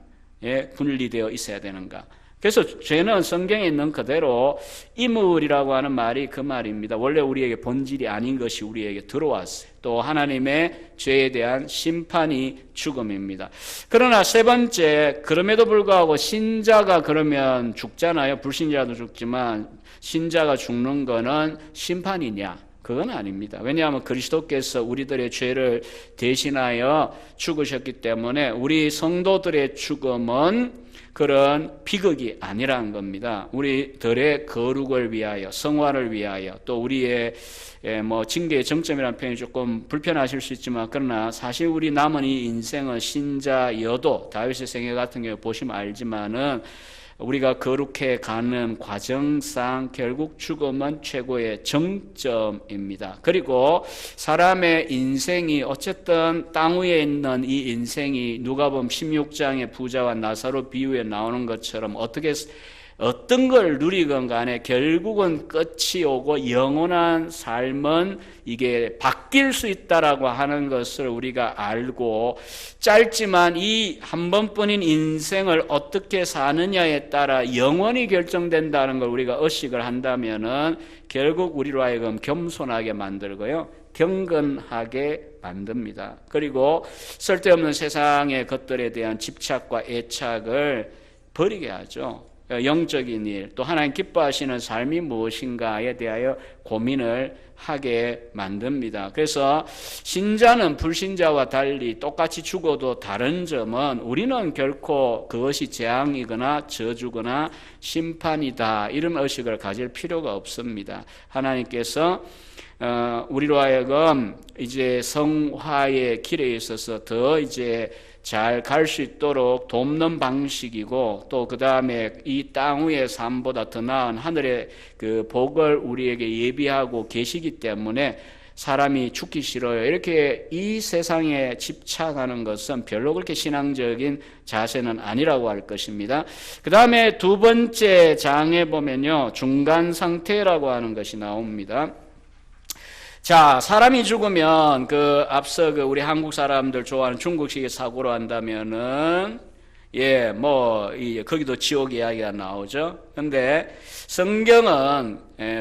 분리되어 있어야 되는가? 그래서 죄는 성경에 있는 그대로 이물이라고 하는 말이 그 말입니다. 원래 우리에게 본질이 아닌 것이 우리에게 들어왔어요. 또 하나님의 죄에 대한 심판이 죽음입니다. 그러나 세 번째, 그럼에도 불구하고 신자가 그러면 죽잖아요. 불신자도 죽지만 신자가 죽는 거는 심판이냐? 그건 아닙니다. 왜냐하면 그리스도께서 우리들의 죄를 대신하여 죽으셨기 때문에 우리 성도들의 죽음은 그런 비극이 아니라는 겁니다. 우리들의 거룩을 위하여, 성화를 위하여, 또 우리의 뭐 징계의 정점이라는 표현이 조금 불편하실 수 있지만 그러나 사실 우리 남은 이 인생은 신자여도 다윗의 생애 같은 경우 보시면 알지만은 우리가 거룩해 가는 과정상 결국 죽음은 최고의 정점입니다. 그리고 사람의 인생이 어쨌든 땅 위에 있는 이 인생이 누가복음 16장의 부자와 나사로 비유에 나오는 것처럼 어떤 걸 누리건 간에 결국은 끝이 오고 영원한 삶은 이게 바뀔 수 있다라고 하는 것을 우리가 알고 짧지만 이 한 번뿐인 인생을 어떻게 사느냐에 따라 영원히 결정된다는 걸 우리가 의식을 한다면은 결국 우리로 하여금 겸손하게 만들고요, 경건하게 만듭니다. 그리고 쓸데없는 세상의 것들에 대한 집착과 애착을 버리게 하죠. 영적인 일, 또 하나님 기뻐하시는 삶이 무엇인가에 대하여 고민을 하게 만듭니다. 그래서 신자는 불신자와 달리 똑같이 죽어도 다른 점은 우리는 결코 그것이 재앙이거나 저주거나 심판이다 이런 의식을 가질 필요가 없습니다. 하나님께서 우리로 하여금 이제 성화의 길에 있어서 더 이제 잘 갈 수 있도록 돕는 방식이고 또 그 다음에 이 땅 위의 삶보다 더 나은 하늘의 그 복을 우리에게 예비하고 계시기 때문에 사람이 죽기 싫어요. 이렇게 이 세상에 집착하는 것은 별로 그렇게 신앙적인 자세는 아니라고 할 것입니다. 그 다음에 두 번째 장에 보면요, 중간 상태라고 하는 것이 나옵니다. 자, 사람이 죽으면 앞서 우리 한국 사람들 좋아하는 중국식의 사고로 한다면은 거기도 지옥 이야기가 나오죠. 근데 성경은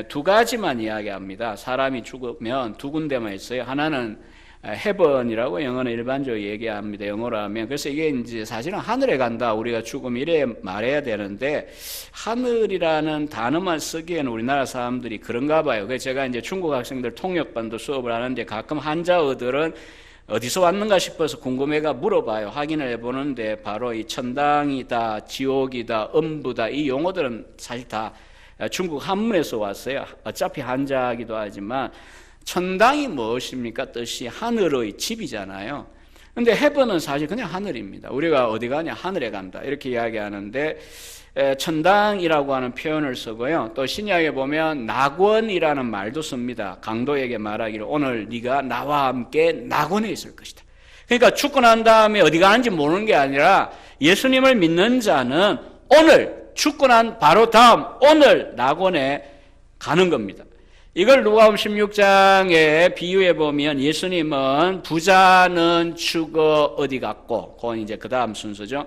두 가지만 이야기합니다. 사람이 죽으면 두 군데만 있어요. 하나는 heaven이라고 영어는 일반적으로 얘기합니다. 영어로 하면. 그래서 이게 이제 사실은 하늘에 간다. 우리가 죽음 이래 말해야 되는데 하늘이라는 단어만 쓰기에는 우리나라 사람들이 그런가 봐요. 그래서 제가 이제 중국 학생들 통역반도 수업을 하는데 가끔 한자어들은 어디서 왔는가 싶어서 궁금해가 물어봐요. 확인을 해보는데 바로 이 천당이다, 지옥이다, 음부다 이 용어들은 사실 다 중국 한문에서 왔어요. 어차피 한자이기도 하지만 천당이 무엇입니까? 뜻이 하늘의 집이잖아요. 근데 heaven은 사실 그냥 하늘입니다. 우리가 어디 가냐? 하늘에 간다. 이렇게 이야기하는데 천당이라고 하는 표현을 쓰고요. 또 신약에 보면 낙원이라는 말도 씁니다. 강도에게 말하기를 오늘 네가 나와 함께 낙원에 있을 것이다. 그러니까 죽고 난 다음에 어디 가는지 모르는 게 아니라 예수님을 믿는 자는 오늘 죽고 난 바로 다음 오늘 낙원에 가는 겁니다. 이걸 누가복음 16장에 비유해 보면 예수님은 부자는 죽어 어디 갔고, 그건 이제 그 다음 순서죠.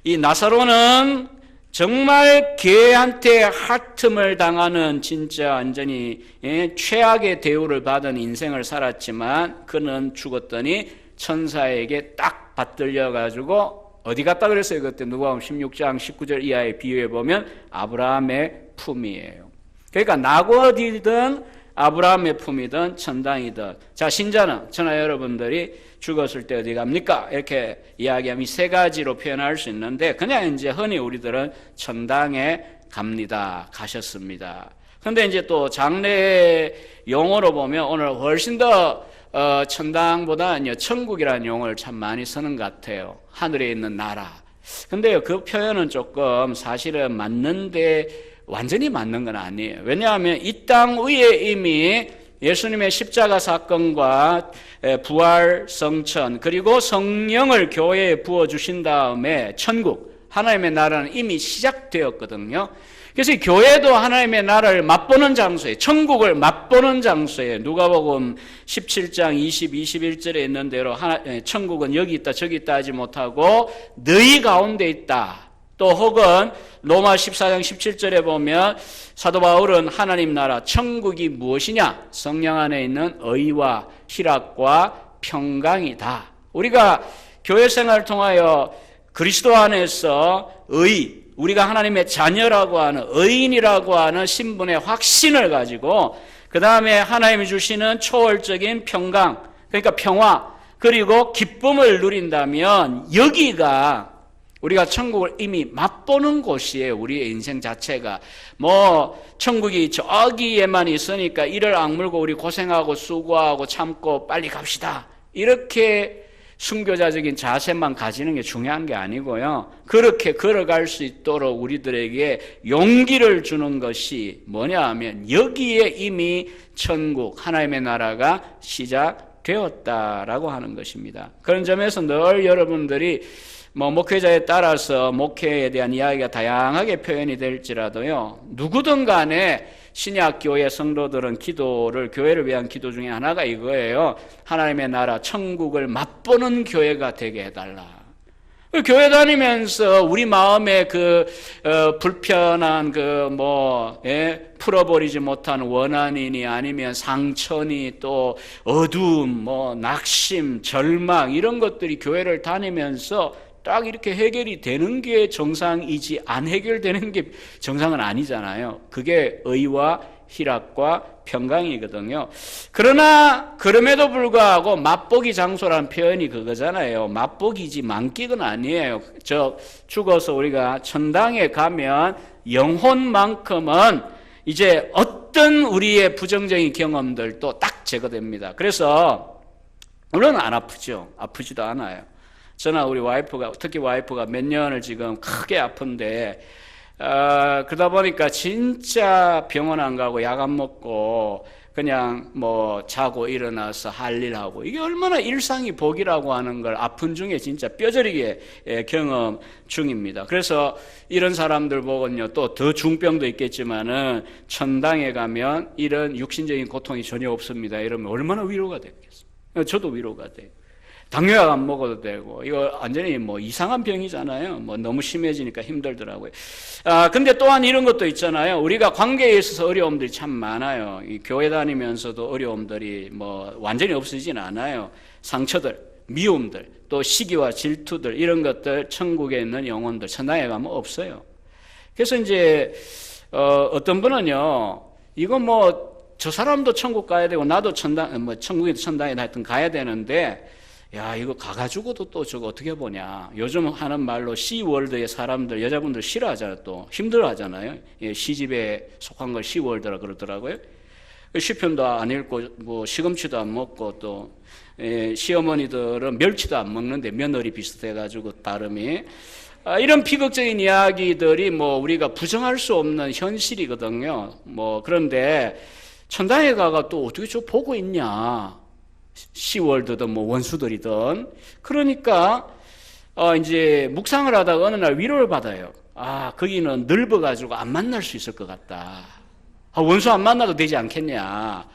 이 나사로는 정말 개한테 핥음을 당하는 진짜 완전히 최악의 대우를 받은 인생을 살았지만 그는 죽었더니 천사에게 딱 받들려 가지고 어디 갔다 그랬어요? 그때 누가복음 16장 19절 이하에 비유해 보면 아브라함의 품이에요. 그러니까 낙원이든 아브라함의 품이든 천당이든, 자 신자는 저나 여러분들이 죽었을 때 어디 갑니까? 이렇게 이야기하면 이 세 가지로 표현할 수 있는데 그냥 이제 흔히 우리들은 천당에 갑니다, 가셨습니다. 근데 이제 또 장래 용어로 보면 오늘 훨씬 더 천당보다 천국이라는 용어를 참 많이 쓰는 것 같아요. 하늘에 있는 나라. 근데요, 그 표현은 조금 사실은 맞는데 완전히 맞는 건 아니에요. 왜냐하면 이 땅 위에 이미 예수님의 십자가 사건과 부활, 성천, 그리고 성령을 교회에 부어주신 다음에 천국, 하나님의 나라는 이미 시작되었거든요. 그래서 교회도 하나님의 나라를 맛보는 장소에, 천국을 맛보는 장소에, 누가복음 17장 20, 21절에 있는 대로 천국은 여기 있다 저기 있다 하지 못하고 너희 가운데 있다. 또 혹은 로마 14장 17절에 보면 사도 바울은 하나님 나라 천국이 무엇이냐? 성령 안에 있는 의와 희락과 평강이다. 우리가 교회 생활을 통하여 그리스도 안에서 우리가 하나님의 자녀라고 하는 의인이라고 하는 신분의 확신을 가지고 그 다음에 하나님이 주시는 초월적인 평강, 그러니까 평화 그리고 기쁨을 누린다면 여기가 우리가 천국을 이미 맛보는 곳이에요. 우리의 인생 자체가. 천국이 저기에만 있으니까 이를 악물고 우리 고생하고 수고하고 참고 빨리 갑시다. 이렇게 순교자적인 자세만 가지는 게 중요한 게 아니고요. 그렇게 걸어갈 수 있도록 우리들에게 용기를 주는 것이 뭐냐 하면 여기에 이미 천국, 하나님의 나라가 시작되었다라고 하는 것입니다. 그런 점에서 늘 여러분들이 목회자에 따라서 목회에 대한 이야기가 다양하게 표현이 될지라도요, 누구든 간에 신약교회 성도들은 교회를 위한 기도 중에 하나가 이거예요. 하나님의 나라, 천국을 맛보는 교회가 되게 해달라. 교회 다니면서 우리 마음에 불편한 풀어버리지 못한 원한이니 아니면 상처니 또 어두움, 낙심, 절망 이런 것들이 교회를 다니면서 딱 이렇게 해결이 되는 게 정상이지 안 해결되는 게 정상은 아니잖아요. 그게 의와 희락과 평강이거든요. 그러나 그럼에도 불구하고 맛보기 장소라는 표현이 그거잖아요. 맛보기지 만끽은 아니에요. 죽어서 우리가 천당에 가면 영혼만큼은 이제 어떤 우리의 부정적인 경험들도 딱 제거됩니다. 그래서 물론 안 아프죠. 아프지도 않아요. 저나 우리 와이프가, 특히 와이프가 몇 년을 지금 크게 아픈데 그러다 보니까 진짜 병원 안 가고 약 안 먹고 그냥 자고 일어나서 할 일 하고, 이게 얼마나 일상이 복이라고 하는 걸 아픈 중에 진짜 뼈저리게 경험 중입니다. 그래서 이런 사람들 보고는요, 또 더 중병도 있겠지만은 천당에 가면 이런 육신적인 고통이 전혀 없습니다. 이러면 얼마나 위로가 되겠습니까? 저도 위로가 돼요. 당뇨약 안 먹어도 되고, 이거 완전히 뭐 이상한 병이잖아요. 뭐 너무 심해지니까 힘들더라고요. 근데 또한 이런 것도 있잖아요. 우리가 관계에 있어서 어려움들이 참 많아요. 이 교회 다니면서도 어려움들이 뭐 완전히 없어지진 않아요. 상처들, 미움들, 또 시기와 질투들, 이런 것들 천국에 있는 영혼들, 천당에 가면 없어요. 그래서 이제 어떤 분은요, 이거 뭐 저 사람도 천국 가야 되고 나도 천당, 뭐 천국에 천당에 하여튼 가야 되는데, 야, 이거 가가지고도 또 저거 어떻게 보냐. 요즘 하는 말로 시월드의 사람들, 여자분들 싫어하잖아요. 또 힘들어하잖아요. 예, 시집에 속한 걸 시월드라 그러더라고요. 시편도 안 읽고 뭐 시금치도 안 먹고 또 시어머니들은 멸치도 안 먹는데 며느리 비슷해가지고 따름이, 이런 비극적인 이야기들이 뭐 우리가 부정할 수 없는 현실이거든요. 뭐 그런데 천당에 가가 또 어떻게 저 보고 있냐. 시월드든 뭐 원수들이든. 그러니까 이제 묵상을 하다가 어느 날 위로를 받아요. 거기는 넓어가지고 안 만날 수 있을 것 같다. 원수 안 만나도 되지 않겠냐.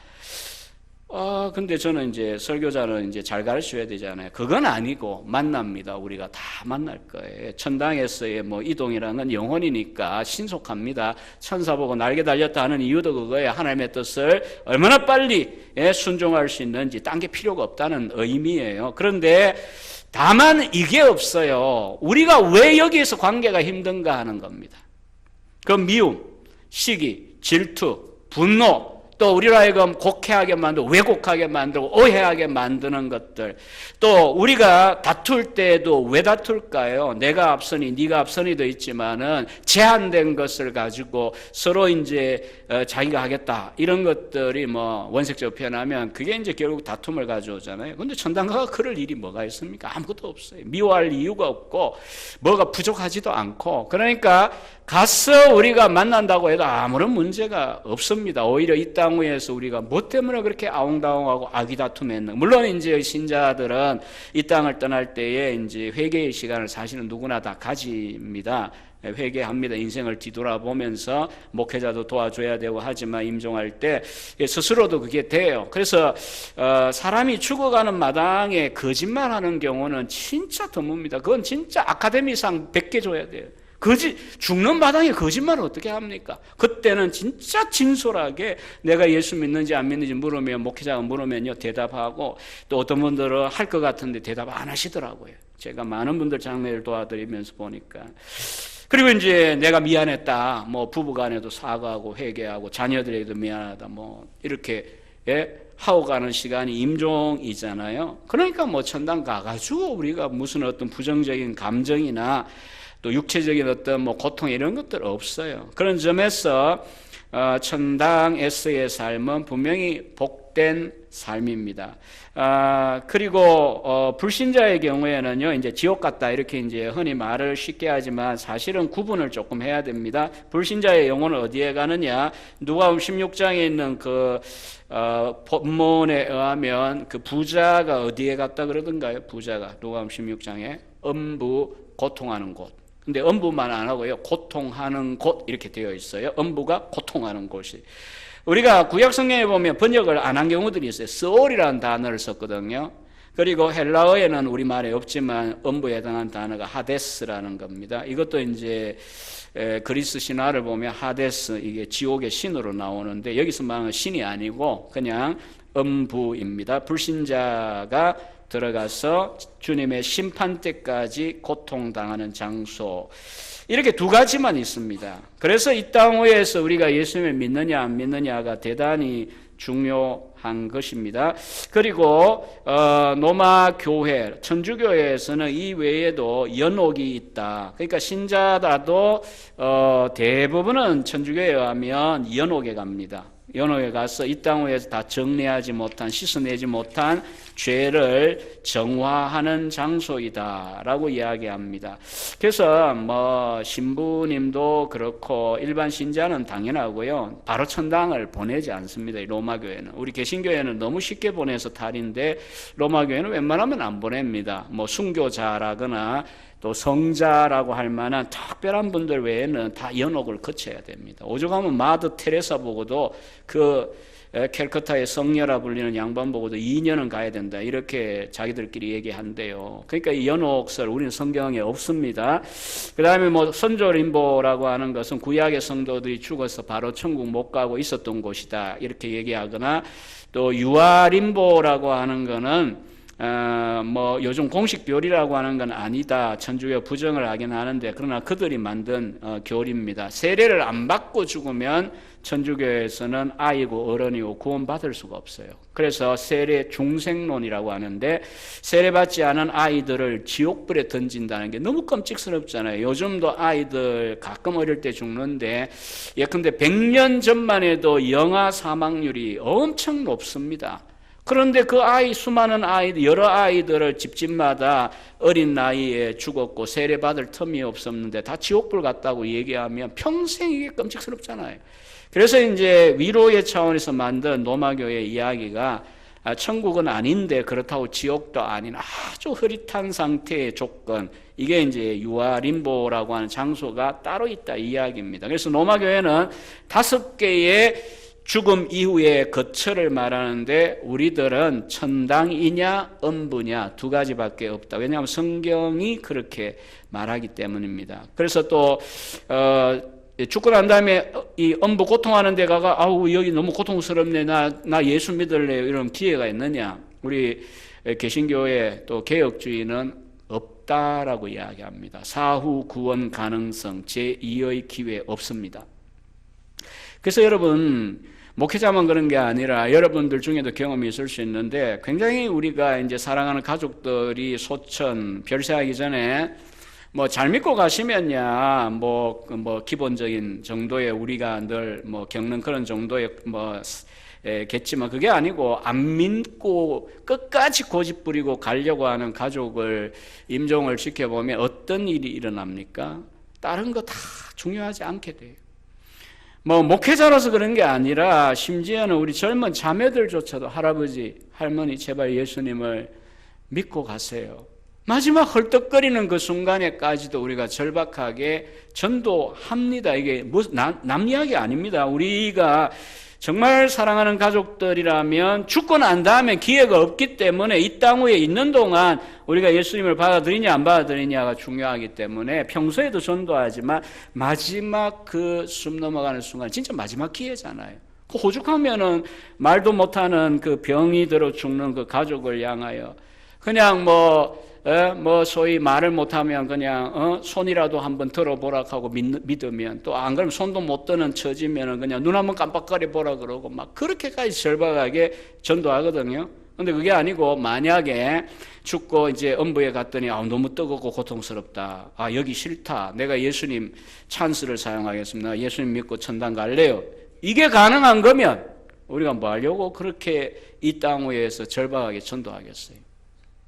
근데 저는 이제 설교자는 이제 잘 가르쳐야 되잖아요. 그건 아니고 만납니다. 우리가 다 만날 거예요. 천당에서의 뭐 이동이라는 건 영혼이니까 신속합니다. 천사 보고 날개 달렸다 하는 이유도 그거예요. 하나님의 뜻을 얼마나 빨리 순종할 수 있는지, 딴 게 필요가 없다는 의미예요. 그런데 다만 이게 없어요. 우리가 왜 여기에서 관계가 힘든가 하는 겁니다. 그 미움, 시기, 질투, 분노, 또 우리로 하여금 곡해하게 만들고 왜곡하게 만들고 오해하게 만드는 것들, 또 우리가 다툴 때도 왜 다툴까요? 내가 앞서니 네가 앞서니도 있지만은 제한된 것을 가지고 서로 이제 자기가 하겠다 이런 것들이 뭐 원색적으로 표현하면 그게 이제 결국 다툼을 가져오잖아요. 근데 천당가가 그럴 일이 뭐가 있습니까? 아무것도 없어요. 미워할 이유가 없고 뭐가 부족하지도 않고, 그러니까 가서 우리가 만난다고 해도 아무런 문제가 없습니다. 오히려 이 땅 위에서 우리가 뭐 때문에 그렇게 아웅다웅하고 아기다툼했는가. 물론 이제 신자들은 이 땅을 떠날 때에 이제 회개의 시간을 사실은 누구나 다 가집니다. 회개합니다. 인생을 뒤돌아보면서 목회자도 도와줘야 되고 하지만 임종할 때 스스로도 그게 돼요. 그래서 사람이 죽어가는 마당에 거짓말하는 경우는 진짜 드뭅니다. 그건 진짜 아카데미상 100개 줘야 돼요. 죽는 마당에 거짓말을 어떻게 합니까? 그때는 진짜 진솔하게 내가 예수 믿는지 안 믿는지 물으면, 목회자가 물으면요 대답하고, 또 어떤 분들은 할 것 같은데 대답 안 하시더라고요. 제가 많은 분들 장례를 도와드리면서 보니까. 그리고 이제 내가 미안했다, 뭐 부부간에도 사과하고 회개하고 자녀들에게도 미안하다, 뭐 이렇게 하고 가는 시간이 임종이잖아요. 그러니까 뭐 천당 가가지고 우리가 무슨 어떤 부정적인 감정이나 또 육체적인 어떤 뭐 고통 이런 것들 없어요. 그런 점에서 천당에서의 삶은 분명히 복된 삶입니다. 그리고 불신자의 경우에는요, 이제 지옥 같다 이렇게 이제 흔히 말을 쉽게 하지만 사실은 구분을 조금 해야 됩니다. 불신자의 영혼은 어디에 가느냐? 누가복음 16장에 있는 그 본문에 의하면 그 부자가 어디에 갔다 그러던가요? 부자가 누가복음 16장에 음부 고통하는 곳. 근데 음부만 안 하고요, 고통하는 곳 이렇게 되어 있어요. 음부가 고통하는 곳이. 우리가 구약 성경에 보면 번역을 안 한 경우들이 있어요. 스올이라는 단어를 썼거든요. 그리고 헬라어에는 우리말에 없지만 음부에 해당하는 단어가 하데스라는 겁니다. 이것도 이제 그리스 신화를 보면 하데스, 이게 지옥의 신으로 나오는데 여기서 말하는 신이 아니고 그냥 음부입니다. 불신자가 들어가서 주님의 심판 때까지 고통당하는 장소, 이렇게 두 가지만 있습니다. 그래서 이 땅 위에서 우리가 예수님을 믿느냐 안 믿느냐가 대단히 중요한 것입니다. 그리고 로마 교회, 천주교회에서는 이 외에도 연옥이 있다. 그러니까 신자라도 대부분은 천주교회에 의하면 연옥에 갑니다. 연옥에 가서 이 땅 위에서 다 정리하지 못한, 씻어내지 못한 죄를 정화하는 장소이다라고 이야기합니다. 그래서 뭐 신부님도 그렇고 일반 신자는 당연하고요, 바로 천당을 보내지 않습니다. 로마 교회는. 우리 개신교회는 너무 쉽게 보내서 탈인데 로마 교회는 웬만하면 안 보냅니다. 뭐 순교자라거나 또 성자라고 할 만한 특별한 분들 외에는 다 연옥을 거쳐야 됩니다. 오죽하면 마더 테레사 보고도 그 캘커타의 성녀라 불리는 양반 보고도 2년은 가야 된다 이렇게 자기들끼리 얘기한대요. 그러니까 이 연옥설 우리는 성경에 없습니다. 그 다음에 뭐 선조림보라고 하는 것은 구약의 성도들이 죽어서 바로 천국 못 가고 있었던 곳이다 이렇게 얘기하거나, 또 유아림보라고 하는 거는 뭐 요즘 공식 교리라고 하는 건 아니다. 천주교 부정을 하긴 하는데 그러나 그들이 만든 교리입니다. 세례를 안 받고 죽으면 천주교에서는 아이고 어른이고 구원받을 수가 없어요. 그래서 세례 중생론이라고 하는데 세례받지 않은 아이들을 지옥불에 던진다는 게 너무 끔찍스럽잖아요. 요즘도 아이들 가끔 어릴 때 죽는데 예컨대 100년 전만 해도 영아 사망률이 엄청 높습니다. 그런데 그 수많은 아이들, 여러 아이들을 집집마다 어린 나이에 죽었고 세례받을 틈이 없었는데 다 지옥불 갔다고 얘기하면 평생 이게 끔찍스럽잖아요. 그래서 이제 위로의 차원에서 만든 로마교의 이야기가 천국은 아닌데 그렇다고 지옥도 아닌 아주 흐릿한 상태의 조건, 이게 이제 유아림보라고 하는 장소가 따로 있다 이 이야기입니다. 그래서 로마교회는 5개의 죽음 이후의 거처를 말하는데 우리들은 천당이냐 음부냐 2가지밖에 없다. 왜냐하면 성경이 그렇게 말하기 때문입니다. 그래서 또 죽고 난 다음에 이 음부 고통하는 데 가가 아우 여기 너무 고통스럽네 나 예수 믿을래요 이런 기회가 있느냐? 우리 개신교회 또 개혁주의는 없다라고 이야기합니다. 사후 구원 가능성 제2의 기회 없습니다. 그래서 여러분 목회자만 그런 게 아니라 여러분들 중에도 경험이 있을 수 있는데 굉장히 우리가 이제 사랑하는 가족들이 소천 별세하기 전에 뭐 잘 믿고 가시면야 뭐 기본적인 정도의 우리가 늘 뭐 겪는 그런 정도의 겠지만 그게 아니고 안 믿고 끝까지 고집 부리고 가려고 하는 가족을 임종을 지켜보면 어떤 일이 일어납니까? 다른 거 다 중요하지 않게 돼요. 뭐 목회자라서 그런 게 아니라 심지어는 우리 젊은 자매들조차도 할아버지, 할머니 제발 예수님을 믿고 가세요. 마지막 헐떡거리는 그 순간에까지도 우리가 절박하게 전도합니다. 이게 남 이야기 아닙니다. 우리가 정말 사랑하는 가족들이라면 죽고 난 다음에 기회가 없기 때문에 이 땅 위에 있는 동안 우리가 예수님을 받아들이냐 안 받아들이냐가 중요하기 때문에 평소에도 전도하지만 마지막 그 숨 넘어가는 순간 진짜 마지막 기회잖아요. 그 오죽하면은 말도 못하는 그 병이 들어 죽는 그 가족을 향하여 그냥 소위 말을 못하면 그냥 손이라도 한번 들어보라 하고 믿으면 또 안 그러면 손도 못 드는 처지면은 그냥 눈 한번 깜빡거려 보라 그러고 막 그렇게까지 절박하게 전도하거든요. 근데 그게 아니고 만약에 죽고 이제 음부에 갔더니 너무 뜨겁고 고통스럽다. 여기 싫다. 내가 예수님 찬스를 사용하겠습니다. 예수님 믿고 천당 갈래요. 이게 가능한 거면 우리가 뭐 하려고 그렇게 이 땅 위에서 절박하게 전도하겠어요?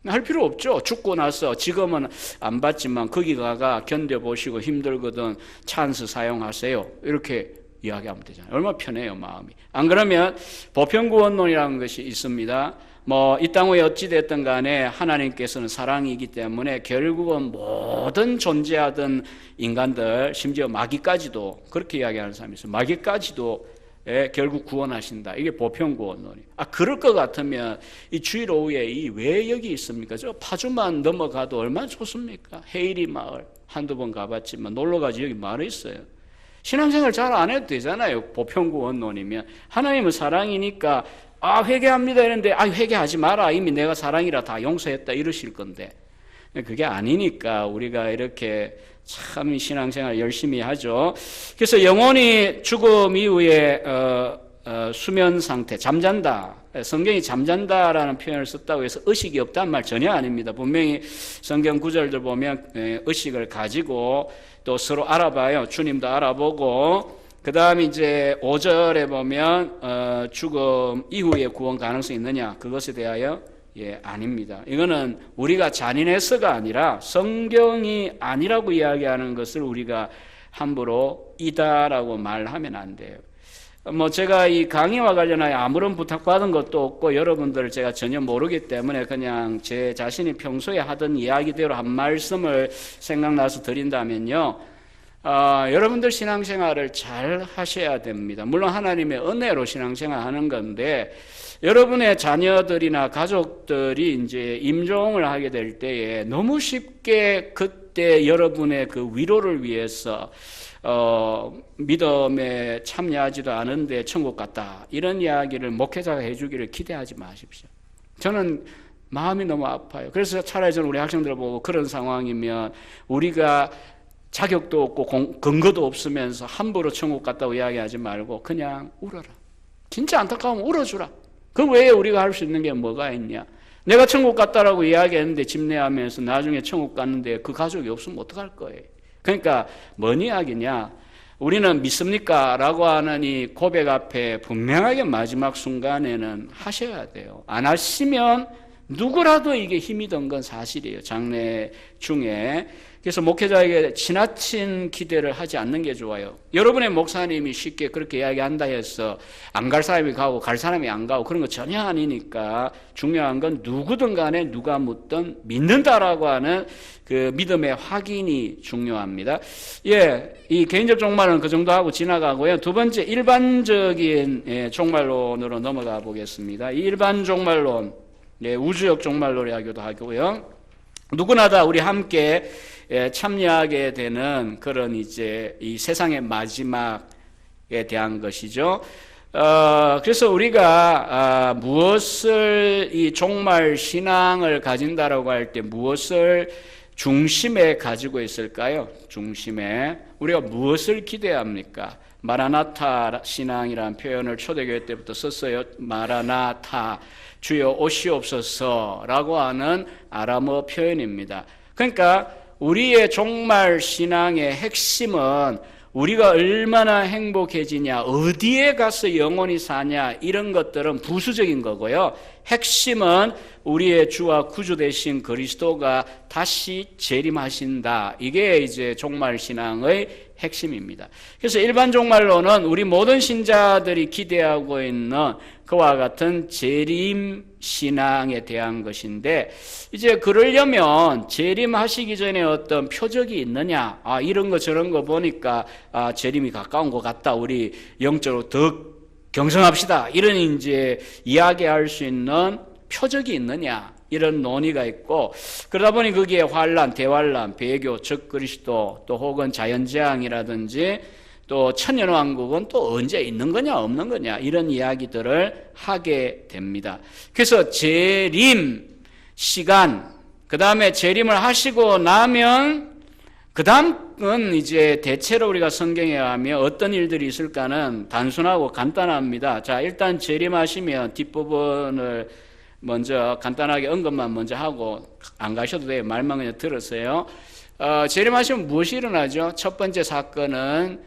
할 필요 없죠. 죽고 나서 지금은 안 받지만 거기 가가 견뎌보시고 힘들거든 찬스 사용하세요. 이렇게 이야기하면 되잖아요. 얼마나 편해요 마음이. 안 그러면 보편구원론이라는 것이 있습니다. 이 땅 위에 어찌됐든 간에 하나님께서는 사랑이기 때문에 결국은 모든 존재하던 인간들 심지어 마귀까지도 그렇게 이야기하는 사람이 있어요. 마귀까지도 결국 구원하신다. 이게 보편구원론이에요. 그럴 것 같으면 이 주일 오후에 왜 여기 있습니까? 저 파주만 넘어가도 얼마나 좋습니까? 헤이리 마을 한두 번 가봤지만 놀러가지 여기 마을에 있어요. 신앙생활 잘 안 해도 되잖아요. 보편구원론이면. 하나님은 사랑이니까 회개합니다 이랬는데 회개하지 마라. 이미 내가 사랑이라 다 용서했다 이러실 건데 그게 아니니까 우리가 이렇게 참 신앙생활 열심히 하죠. 그래서 영혼이 죽음 이후에 수면 상태, 잠잔다. 성경이 잠잔다라는 표현을 썼다고 해서 의식이 없다는 말 전혀 아닙니다. 분명히 성경 구절들 보면 의식을 가지고 또 서로 알아봐요. 주님도 알아보고 그 다음에 이제 5절에 보면 죽음 이후에 구원 가능성이 있느냐 그것에 대하여 아닙니다. 이거는 우리가 잔인해서가 아니라 성경이 아니라고 이야기하는 것을 우리가 함부로 이다라고 말하면 안 돼요. 제가 이 강의와 관련하여 아무런 부탁받은 것도 없고 여러분들을 제가 전혀 모르기 때문에 그냥 제 자신이 평소에 하던 이야기대로 한 말씀을 생각나서 드린다면요. 여러분들 신앙생활을 잘 하셔야 됩니다. 물론 하나님의 은혜로 신앙생활 하는 건데, 여러분의 자녀들이나 가족들이 이제 임종을 하게 될 때에 너무 쉽게 그때 여러분의 그 위로를 위해서 믿음에 참여하지도 않은데 천국 갔다, 이런 이야기를 목회자가 해주기를 기대하지 마십시오. 저는 마음이 너무 아파요. 그래서 차라리 저는 우리 학생들 보고 그런 상황이면 우리가 자격도 없고 근거도 없으면서 함부로 천국 갔다고 이야기하지 말고 그냥 울어라. 진짜 안타까우면 울어주라. 그 외에 우리가 할 수 있는 게 뭐가 있냐. 내가 천국 갔다라고 이야기했는데 집례하면서 나중에 천국 갔는데 그 가족이 없으면 어떡할 거예요. 그러니까 뭔 이야기냐. 우리는 믿습니까? 라고 하는 이 고백 앞에 분명하게 마지막 순간에는 하셔야 돼요. 안 하시면 누구라도 이게 힘이 든 건 사실이에요. 장래 중에. 그래서 목회자에게 지나친 기대를 하지 않는 게 좋아요. 여러분의 목사님이 쉽게 그렇게 이야기한다 해서 안 갈 사람이 가고 갈 사람이 안 가고 그런 거 전혀 아니니까, 중요한 건 누구든 간에 누가 묻든 믿는다라고 하는 그 믿음의 확인이 중요합니다. 이 개인적 종말은 그 정도 하고 지나가고요. 두 번째, 일반적인 종말론으로 넘어가 보겠습니다. 이 일반 종말론, 우주적 종말론이라고도 하고요. 누구나 다 우리 함께 참여하게 되는 그런 이제 이 세상의 마지막에 대한 것이죠. 그래서 우리가 무엇을 이 종말 신앙을 가진다라고 할 때 무엇을 중심에 가지고 있을까요? 중심에 우리가 무엇을 기대합니까? 마라나타 신앙이라는 표현을 초대교회 때부터 썼어요. 마라나타, 주여 오시옵소서라고 하는 아람어 표현입니다. 그러니까 우리의 종말 신앙의 핵심은 우리가 얼마나 행복해지냐, 어디에 가서 영원히 사냐, 이런 것들은 부수적인 거고요. 핵심은 우리의 주와 구주 되신 그리스도가 다시 재림하신다. 이게 이제 종말 신앙의 핵심입니다. 그래서 일반 종말론은 우리 모든 신자들이 기대하고 있는 그와 같은 재림 신앙에 대한 것인데, 이제 그러려면 재림하시기 전에 어떤 표적이 있느냐, 이런 거 저런 거 보니까 재림이 가까운 것 같다, 우리 영적으로 더 경성합시다, 이런 이제 이야기할 수 있는 표적이 있느냐, 이런 논의가 있고, 그러다 보니 거기에 환란, 대환란, 배교, 적그리스도, 또 혹은 자연재앙이라든지 또 천년왕국은 또 언제 있는 거냐 없는 거냐, 이런 이야기들을 하게 됩니다. 그래서 재림 시간, 그 다음에 재림을 하시고 나면 그 다음은 이제 대체로 우리가 성경에 하면 어떤 일들이 있을까는 단순하고 간단합니다. 자, 일단 재림하시면 뒷부분을 먼저 간단하게 언급만 먼저 하고 안 가셔도 돼요. 말만 그냥 들으세요. 재림하시면 무엇이 일어나죠? 첫 번째 사건은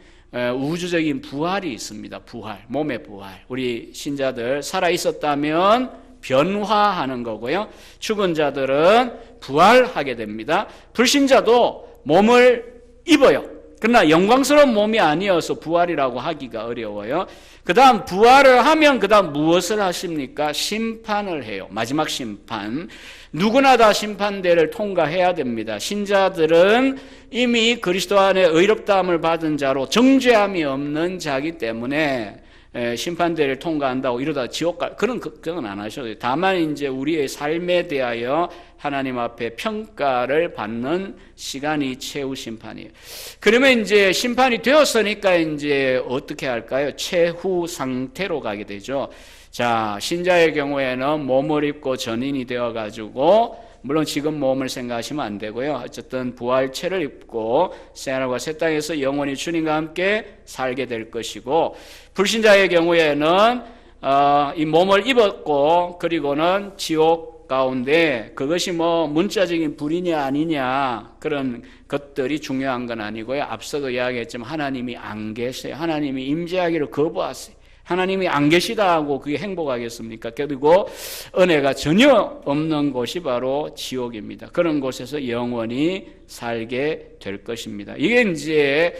우주적인 부활이 있습니다. 부활, 몸의 부활. 우리 신자들 살아 있었다면 변화하는 거고요. 죽은 자들은 부활하게 됩니다. 불신자도 몸을 입어요. 그러나 영광스러운 몸이 아니어서 부활이라고 하기가 어려워요. 그 다음 부활을 하면 그 다음 무엇을 하십니까? 심판을 해요. 마지막 심판. 누구나 다 심판대를 통과해야 됩니다. 신자들은 이미 그리스도 안에 의롭다함을 받은 자로 정죄함이 없는 자이기 때문에 심판대를 통과한다고 이러다 지옥 갈 그런 걱정은 안 하셔도 돼요. 다만 이제 우리의 삶에 대하여 하나님 앞에 평가를 받는 시간이 최후 심판이에요. 그러면 이제 심판이 되었으니까 이제 어떻게 할까요? 최후 상태로 가게 되죠. 자, 신자의 경우에는 몸을 입고 전인이 되어가지고, 물론 지금 몸을 생각하시면 안 되고요. 어쨌든 부활체를 입고 새하늘과 새 땅에서 영원히 주님과 함께 살게 될 것이고, 불신자의 경우에는 이 몸을 입었고 그리고는 지옥 가운데, 그것이 뭐 문자적인 불이냐 아니냐 그런 것들이 중요한 건 아니고요. 앞서도 이야기했지만 하나님이 안 계세요. 하나님이 임재하기를 거부하세요. 하나님이 안 계시다 하고 그게 행복하겠습니까? 그리고 은혜가 전혀 없는 곳이 바로 지옥입니다. 그런 곳에서 영원히 살게 될 것입니다. 이게 이제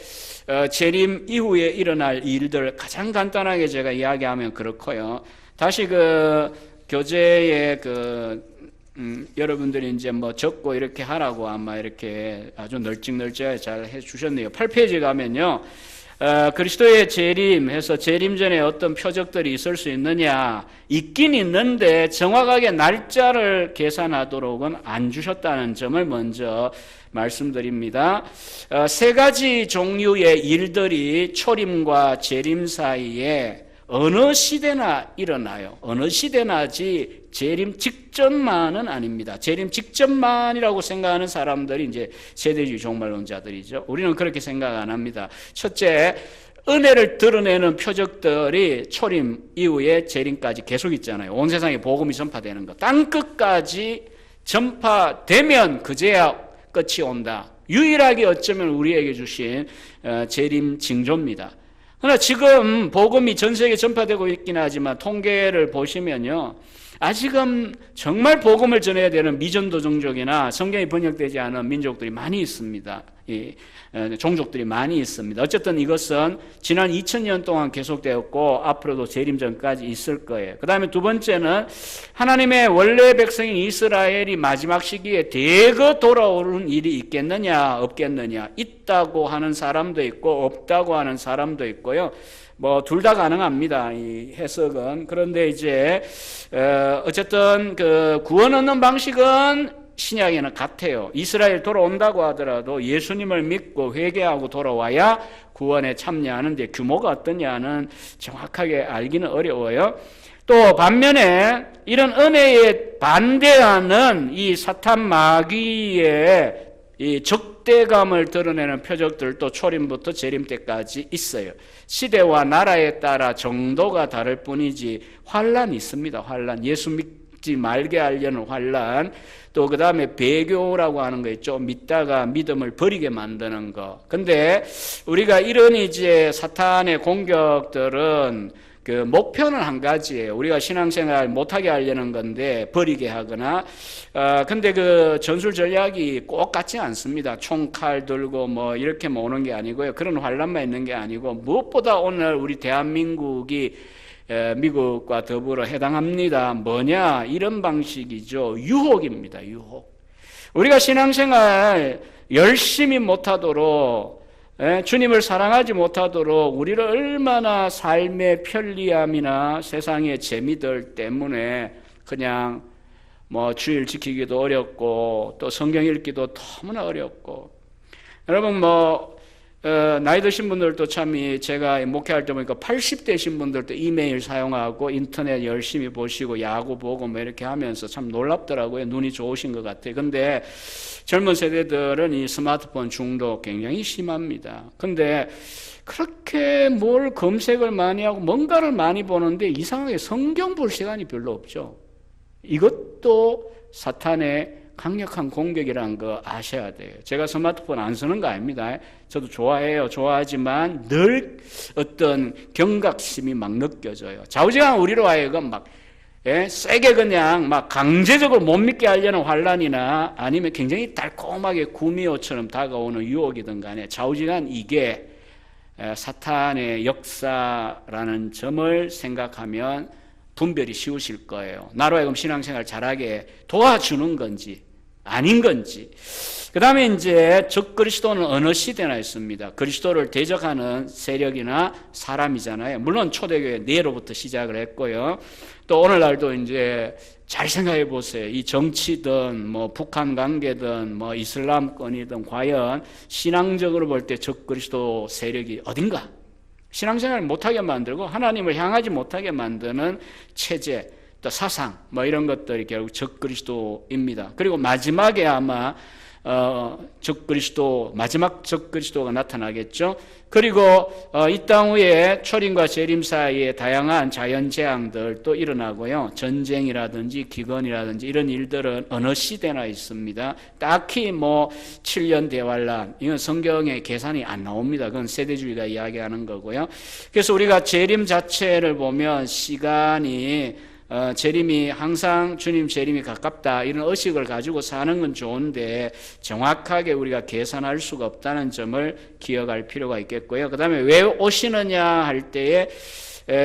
재림 이후에 일어날 일들 가장 간단하게 제가 이야기하면 그렇고요. 다시 그 교재에 여러분들이 이제 뭐 적고 이렇게 하라고 아마 이렇게 아주 널찍널찍하게 잘 해주셨네요. 8페이지 가면요. 그리스도의 재림해서 재림 전에 어떤 표적들이 있을 수 있느냐? 있긴 있는데 정확하게 날짜를 계산하도록은 안 주셨다는 점을 먼저 말씀드립니다. 세 가지 종류의 일들이 초림과 재림 사이에 어느 시대나 일어나요. 어느 시대나지 재림 직전만은 아닙니다. 재림 직전만이라고 생각하는 사람들이 이제 세대주의 종말론자들이죠. 우리는 그렇게 생각 안 합니다. 첫째, 은혜를 드러내는 표적들이 초림 이후에 재림까지 계속 있잖아요. 온 세상에 복음이 전파되는 것. 땅끝까지 전파되면 그제야 끝이 온다. 유일하게 어쩌면 우리에게 주신 재림 징조입니다. 그러나 지금 복음이 전 세계에 전파되고 있긴 하지만 통계를 보시면요. 아직은 정말 복음을 전해야 되는 미전도 종족이나 성경이 번역되지 않은 민족들이 많이 있습니다. 종족들이 많이 있습니다. 어쨌든 이것은 지난 2000년 동안 계속되었고 앞으로도 재림 전까지 있을 거예요. 그 다음에 두 번째는 하나님의 원래 백성인 이스라엘이 마지막 시기에 대거 돌아오는 일이 있겠느냐 없겠느냐, 있다고 하는 사람도 있고 없다고 하는 사람도 있고요. 뭐 둘 다 가능합니다. 이 해석은. 그런데 이제 어쨌든 그 구원 얻는 방식은 신약에는 같아요. 이스라엘 돌아온다고 하더라도 예수님을 믿고 회개하고 돌아와야 구원에 참여하는데 규모가 어떠냐는 정확하게 알기는 어려워요. 또 반면에 이런 은혜에 반대하는 이 사탄 마귀의 이 적대감을 드러내는 표적들도 초림부터 재림 때까지 있어요. 시대와 나라에 따라 정도가 다를 뿐이지 환란이 있습니다. 환란. 예수 믿지 말게 하려는 환란. 또 그 다음에 배교라고 하는 거 있죠. 믿다가 믿음을 버리게 만드는 거. 근데 우리가 이런 이제 사탄의 공격들은 그 목표는 한 가지예요. 우리가 신앙생활 못하게 하려는 건데 버리게 하거나. 근데 그 전술 전략이 꼭 같지 않습니다. 총칼 들고 뭐 이렇게 모으는 게 아니고요. 그런 환란만 있는 게 아니고 무엇보다 오늘 우리 대한민국이 미국과 더불어 해당합니다. 뭐냐? 이런 방식이죠. 유혹입니다. 유혹. 우리가 신앙생활 열심히 못하도록, 주님을 사랑하지 못하도록 우리를 얼마나 삶의 편리함이나 세상의 재미들 때문에 그냥 뭐 주일 지키기도 어렵고 또 성경 읽기도 너무나 어렵고. 여러분 뭐 나이 드신 분들도 참 제가 목회할 때 보니까 80대신 분들도 이메일 사용하고 인터넷 열심히 보시고 야구 보고 뭐 이렇게 하면서 참 놀랍더라고요. 눈이 좋으신 것 같아요. 근데 젊은 세대들은 이 스마트폰 중독 굉장히 심합니다. 근데 그렇게 뭘 검색을 많이 하고 뭔가를 많이 보는데 이상하게 성경 볼 시간이 별로 없죠. 이것도 사탄의 강력한 공격이라는 거 아셔야 돼요. 제가 스마트폰 안 쓰는 거 아닙니다. 저도 좋아해요. 좋아하지만 늘 어떤 경각심이 막 느껴져요. 좌우지간 우리로 하여금 막 세게 그냥 막 강제적으로 못 믿게 하려는 환란이나 아니면 굉장히 달콤하게 구미호처럼 다가오는 유혹이든 간에 좌우지간 이게 사탄의 역사라는 점을 생각하면 분별이 쉬우실 거예요. 나로 하여금 신앙생활 잘하게 도와주는 건지 아닌 건지. 그 다음에 이제 적 그리스도는 어느 시대나 있습니다. 그리스도를 대적하는 세력이나 사람이잖아요. 물론 초대교회 내로부터 시작을 했고요. 또 오늘날도 이제 잘 생각해 보세요. 이 정치든 뭐 북한 관계든 뭐 이슬람권이든 과연 신앙적으로 볼 때 적 그리스도 세력이 어딘가? 신앙생활을 못하게 만들고 하나님을 향하지 못하게 만드는 체제, 또 사상 뭐 이런 것들이 결국 적 그리스도입니다. 그리고 마지막에 아마 적그리스도, 마지막 적그리스도가 나타나겠죠. 그리고 이 땅 위에 초림과 재림 사이에 다양한 자연재앙들 또 일어나고요. 전쟁이라든지 기근이라든지 이런 일들은 어느 시대나 있습니다. 딱히 뭐 7년 대환란, 이건 성경에 계산이 안 나옵니다. 그건 세대주의가 이야기하는 거고요. 그래서 우리가 재림 자체를 보면 시간이 재림이 항상 주님 재림이 가깝다 이런 의식을 가지고 사는 건 좋은데 정확하게 우리가 계산할 수가 없다는 점을 기억할 필요가 있겠고요. 그 다음에 왜 오시느냐 할 때에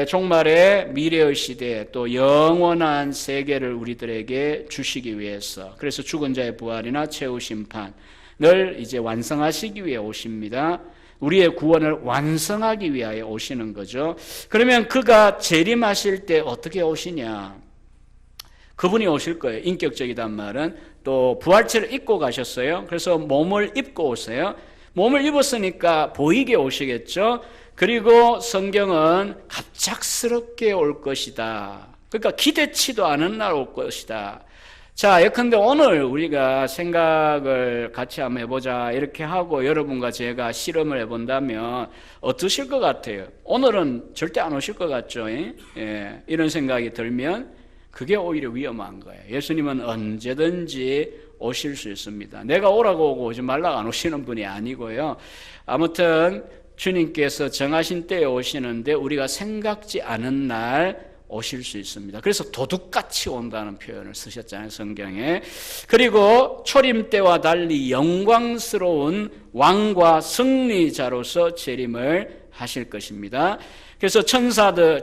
종말의 미래의 시대 또 영원한 세계를 우리들에게 주시기 위해서, 그래서 죽은 자의 부활이나 최후 심판을 이제 완성하시기 위해 오십니다. 우리의 구원을 완성하기 위하여 오시는 거죠. 그러면 그가 재림하실 때 어떻게 오시냐? 그분이 오실 거예요. 인격적이단 말은. 또 부활체를 입고 가셨어요. 그래서 몸을 입고 오세요. 몸을 입었으니까 보이게 오시겠죠. 그리고 성경은 갑작스럽게 올 것이다. 그러니까 기대치도 않은 날 올 것이다. 자, 예컨대 오늘 우리가 생각을 같이 한번 해보자 이렇게 하고 여러분과 제가 실험을 해본다면 어떠실 것 같아요? 오늘은 절대 안 오실 것 같죠? 예, 이런 생각이 들면 그게 오히려 위험한 거예요. 예수님은 언제든지 오실 수 있습니다. 내가 오라고 오고 오지 말라고 안 오시는 분이 아니고요. 아무튼 주님께서 정하신 때에 오시는데 우리가 생각지 않은 날 오실 수 있습니다. 그래서 도둑같이 온다는 표현을 쓰셨잖아요, 성경에. 그리고 초림 때와 달리 영광스러운 왕과 승리자로서 재림을 하실 것입니다. 그래서 천사장의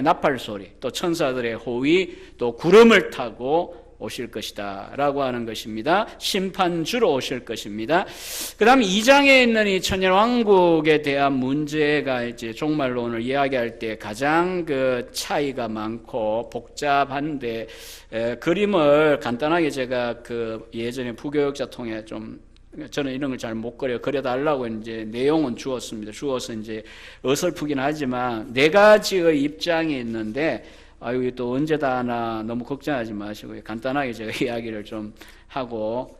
나팔 소리, 또 천사들의 호위, 또 구름을 타고 오실 것이다 라고 하는 것입니다. 심판주로 오실 것입니다. 그 다음에 2장에 있는 이 천년왕국에 대한 문제가 이제 종말로 오늘 이야기할 때 가장 그 차이가 많고 복잡한데, 그림을 간단하게 제가 그 예전에 부교육자 통해 좀, 저는 이런 걸 잘 못 그려달라고 이제 내용은 주었습니다. 주어서 이제 어설프긴 하지만 4가지의 입장이 있는데, 아유, 또 언제 다 하나 너무 걱정하지 마시고요. 간단하게 제가 이야기를 좀 하고,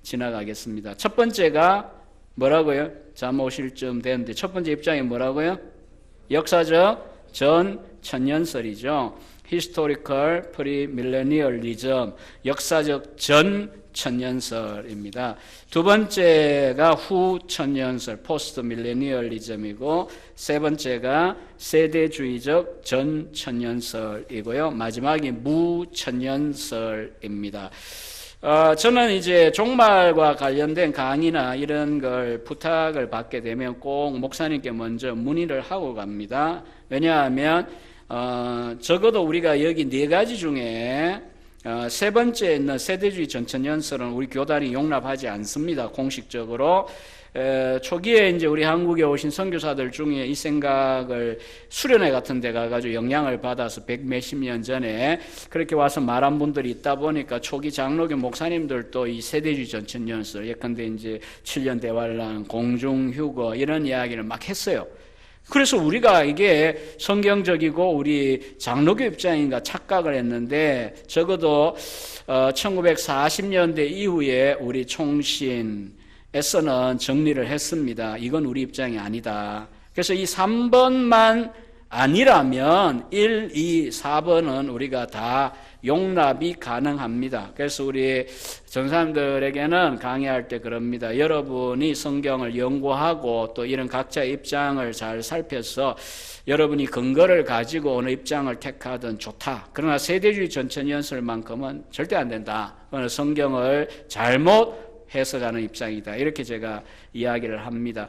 지나가겠습니다. 첫 번째가 뭐라고요? 잠 오실 쯤 되는데, 첫 번째 입장이 뭐라고요? 역사적 전 천년설이죠. Historical Premillennialism, 역사적 전 천년설입니다. 두 번째가 후 천년설, 포스트 밀레니얼리즘이고, 세 번째가 세대주의적 전 천년설이고요. 마지막이 무 천년설입니다. 저는 이제 종말과 관련된 강의나 이런 걸 부탁을 받게 되면 꼭 목사님께 먼저 문의를 하고 갑니다. 왜냐하면 적어도 우리가 여기 4가지 중에 세 번째 있는 세대주의 전천년설은 우리 교단이 용납하지 않습니다. 공식적으로. 초기에 이제 우리 한국에 오신 선교사들 중에 이 생각을 수련회 같은 데 가가지고 영향을 받아서 100몇십 년 전에 그렇게 와서 말한 분들이 있다 보니까 초기 장로교 목사님들도 이 세대주의 전천년설, 예컨대 이제 7년 대환란, 공중휴거 이런 이야기를 막 했어요. 그래서 우리가 이게 성경적이고 우리 장로교 입장인가 착각을 했는데, 적어도 1940년대 이후에 우리 총신에서는 정리를 했습니다. 이건 우리 입장이 아니다. 그래서 이 3번만 아니라면 1, 2, 4번은 우리가 다 용납이 가능합니다. 그래서 우리 전사님들에게는 강의할 때 그럽니다. 여러분이 성경을 연구하고 또 이런 각자의 입장을 잘 살펴서 여러분이 근거를 가지고 어느 입장을 택하든 좋다. 그러나 세대주의 전천년설만큼은 절대 안 된다. 성경을 잘못 해석하는 입장이다. 이렇게 제가 이야기를 합니다.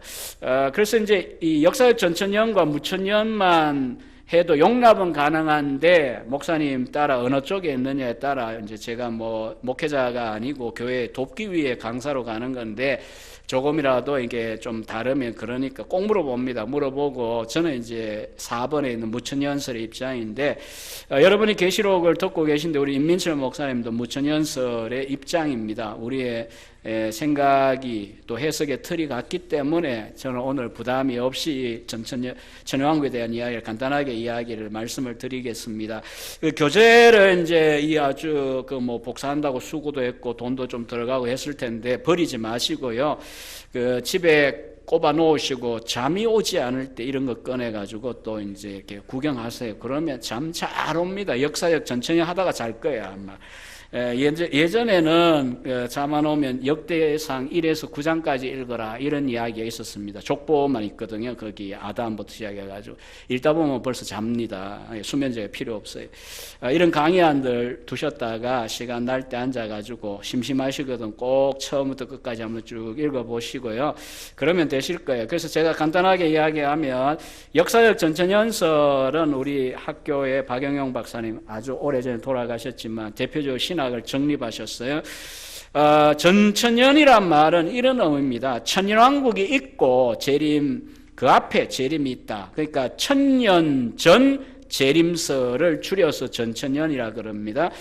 그래서 이제 이 역사적 전천년과 무천년만 해도 용납은 가능한데, 목사님 따라 어느 쪽에 있느냐에 따라 이제 제가 뭐 목회자가 아니고 교회 돕기 위해 강사로 가는 건데, 조금이라도 이게 좀 다르면 그러니까 꼭 물어봅니다. 물어보고 저는 이제 4번에 있는 무천년설의 입장인데, 여러분이 계시록을 듣고 계신데 우리 임민철 목사님도 무천년설의 입장입니다. 우리의 생각이 또 해석의 틀이 같기 때문에 저는 오늘 부담이 없이 천년왕국에 대한 이야기를 간단하게 말씀을 드리겠습니다. 그 교재를 이제 이 아주 뭐 복사한다고 수고도 했고 돈도 좀 들어가고 했을 텐데 버리지 마시고요. 그 집에 꼽아 놓으시고 잠이 오지 않을 때 이런 거 꺼내 가지고 또 이제 이렇게 구경하세요. 그러면 잠 잘 옵니다. 역사역 천천히 하다가 잘 거예요, 아마. 예전에는 잠 안 오면 역대상 1에서 9장까지 읽어라 이런 이야기가 있었습니다. 족보만 있거든요. 거기 아담부터 시작해가지고 읽다 보면 벌써 잡니다. 수면제가 필요 없어요. 이런 강의안들 두셨다가 시간 날 때 앉아가지고 심심하시거든 꼭 처음부터 끝까지 한번 쭉 읽어보시고요. 그러면 되실 거예요. 그래서 제가 간단하게 이야기하면 역사역 전천연설은 우리 학교의 박영용 박사님 아주 오래전에 돌아가셨지만 대표적으로 신학을 정립하셨어요. 전천년이란 말은 이런 의미입니다. 천년왕국이 있고 재림 그 앞에 재림이 있다. 그러니까 천년 전 재림설을 줄여서 전천년이라 그럽니다.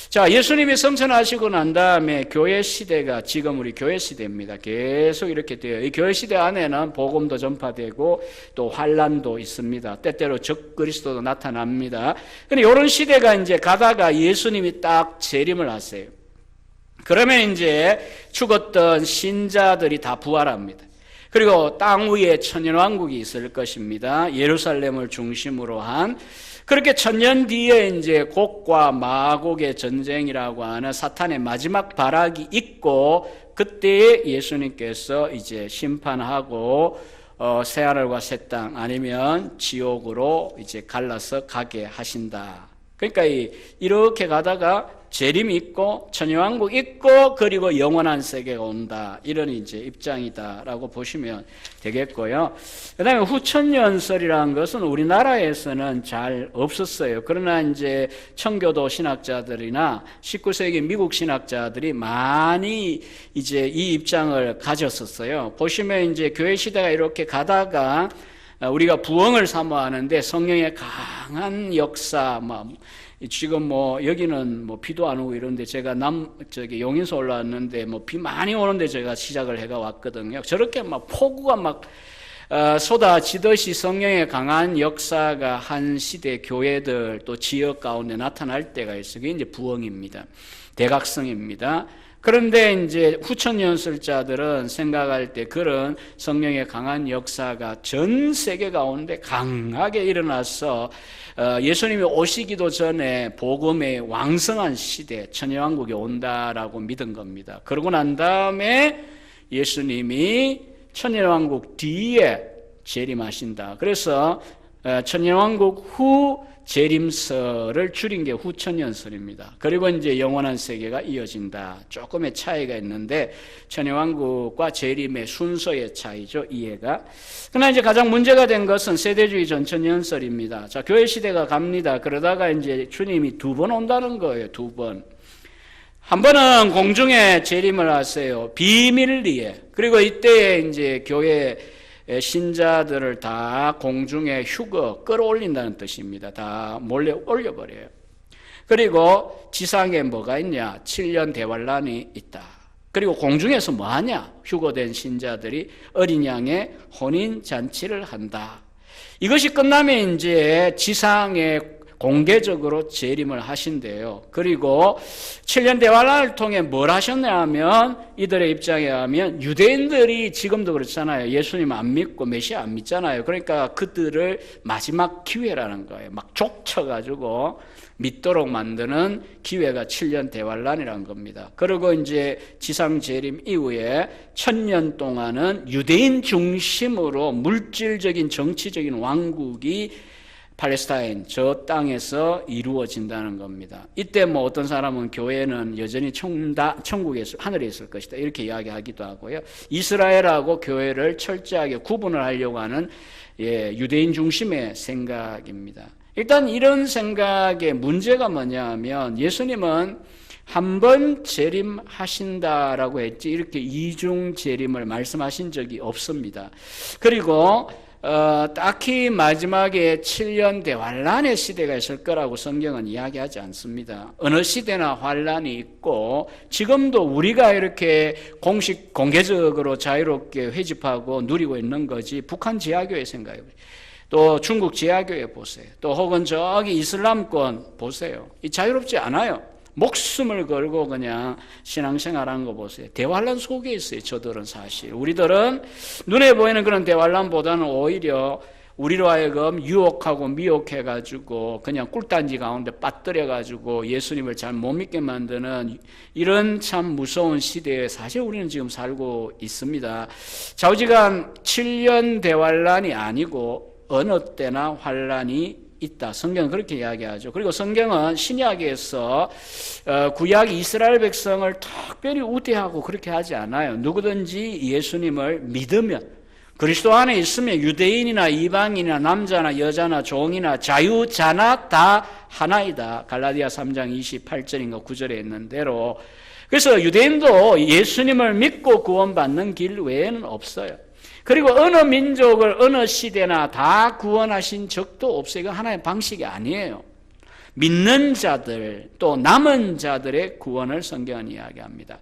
자, 예수님이 성천하시고 난 다음에 교회 시대가 지금 우리 교회 시대입니다. 계속 이렇게 돼요. 이 교회 시대 안에는 복음도 전파되고 또 환란도 있습니다. 때때로 적그리스도도 나타납니다. 근데 이런 시대가 이제 가다가 예수님이 딱 재림을 하세요. 그러면 이제 죽었던 신자들이 다 부활합니다. 그리고 땅 위에 천년왕국이 있을 것입니다. 예루살렘을 중심으로 한. 그렇게 천년 뒤에 이제 곡과 마곡의 전쟁이라고 하는 사탄의 마지막 발악이 있고, 그때 예수님께서 이제 심판하고 새하늘과 새 땅 아니면 지옥으로 이제 갈라서 가게 하신다. 그러니까 이렇게 가다가 재림이 있고 천년왕국 있고 그리고 영원한 세계가 온다. 이런 이제 입장이다라고 보시면 되겠고요. 그다음에 후천년설이라는 것은 우리나라에서는 잘 없었어요. 그러나 이제 청교도 신학자들이나 19세기 미국 신학자들이 많이 이제 이 입장을 가졌었어요. 보시면 이제 교회 시대가 이렇게 가다가 우리가 부흥을 사모하는데 성령의 강한 역사, 지금 여기는 비도 안 오고 이런데 제가 용인서 올라왔는데 비 많이 오는데 제가 시작을 해가 왔거든요. 저렇게 폭우가 쏟아지듯이 성령의 강한 역사가 한 시대 교회들 또 지역 가운데 나타날 때가 있어요. 그게 이제 부흥입니다. 대각성입니다. 그런데 이제 후천연설자들은 생각할 때 그런 성령의 강한 역사가 전 세계 가운데 강하게 일어나서 예수님이 오시기도 전에 복음의 왕성한 시대 천년왕국이 온다라고 믿은 겁니다. 그러고 난 다음에 예수님이 천년왕국 뒤에 재림하신다. 그래서 천년왕국 후 재림설을 줄인 게 후천년설입니다. 그리고 이제 영원한 세계가 이어진다. 조금의 차이가 있는데 천년왕국과 재림의 순서의 차이죠. 이해가. 그러나 이제 가장 문제가 된 것은 세대주의 전천년설입니다. 자, 교회 시대가 갑니다. 그러다가 이제 주님이 2번 온다는 거예요. 2번. 한 번은 공중에 재림을 하세요. 비밀리에. 그리고 이때 이제 교회 신자들을 다 공중에 끌어올린다는 뜻입니다. 다 몰래 올려버려요. 그리고 지상에 뭐가 있냐? 7년 대환란이 있다. 그리고 공중에서 뭐 하냐? 휴거된 신자들이 어린 양의 혼인잔치를 한다. 이것이 끝나면 이제 지상에 공개적으로 재림을 하신대요. 그리고 7년 대환란을 통해 뭘 하셨냐 하면 이들의 입장에 하면 유대인들이 지금도 그렇잖아요. 예수님 안 믿고 메시아 안 믿잖아요. 그러니까 그들을 마지막 기회라는 거예요. 막 족쳐가지고 믿도록 만드는 기회가 7년 대환란이라는 겁니다. 그리고 이제 지상 재림 이후에 1000년 동안은 유대인 중심으로 물질적인 정치적인 왕국이 팔레스타인 저 땅에서 이루어진다는 겁니다. 이때 어떤 사람은 교회는 여전히 천국에 하늘에 있을 것이다 이렇게 이야기하기도 하고요. 이스라엘하고 교회를 철저하게 구분을 하려고 하는 유대인 중심의 생각입니다. 일단 이런 생각의 문제가 뭐냐 하면 예수님은 한 번 재림하신다라고 했지 이렇게 이중 재림을 말씀하신 적이 없습니다. 그리고 딱히 마지막에 7년 대환란의 시대가 있을 거라고 성경은 이야기하지 않습니다. 어느 시대나 환란이 있고 지금도 우리가 이렇게 공개적으로 자유롭게 회집하고 누리고 있는 거지 북한 지하교회 생각해보세요. 또 중국 지하교회 보세요. 또 혹은 저기 이슬람권 보세요. 이 자유롭지 않아요. 목숨을 걸고 그냥 신앙생활하는 거 보세요. 대환란 속에 있어요. 저들은 사실. 우리들은 눈에 보이는 그런 대환란보다는 오히려 우리로 하여금 유혹하고 미혹해가지고 그냥 꿀단지 가운데 빠뜨려가지고 예수님을 잘 못 믿게 만드는 이런 참 무서운 시대에 사실 우리는 지금 살고 있습니다. 좌우지간 7년 대환란이 아니고 어느 때나 환란이 있다. 성경은 그렇게 이야기하죠. 그리고 성경은 신약에서 구약 이스라엘 백성을 특별히 우대하고 그렇게 하지 않아요. 누구든지 예수님을 믿으면 그리스도 안에 있으면 유대인이나 이방인이나 남자나 여자나 종이나 자유자나 다 하나이다. 갈라디아 3장 28절인가 9절에 있는 대로. 그래서 유대인도 예수님을 믿고 구원받는 길 외에는 없어요. 그리고 어느 민족을 어느 시대나 다 구원하신 적도 없어요. 이건 하나의 방식이 아니에요. 믿는 자들 또 남은 자들의 구원을 성경은 이야기합니다.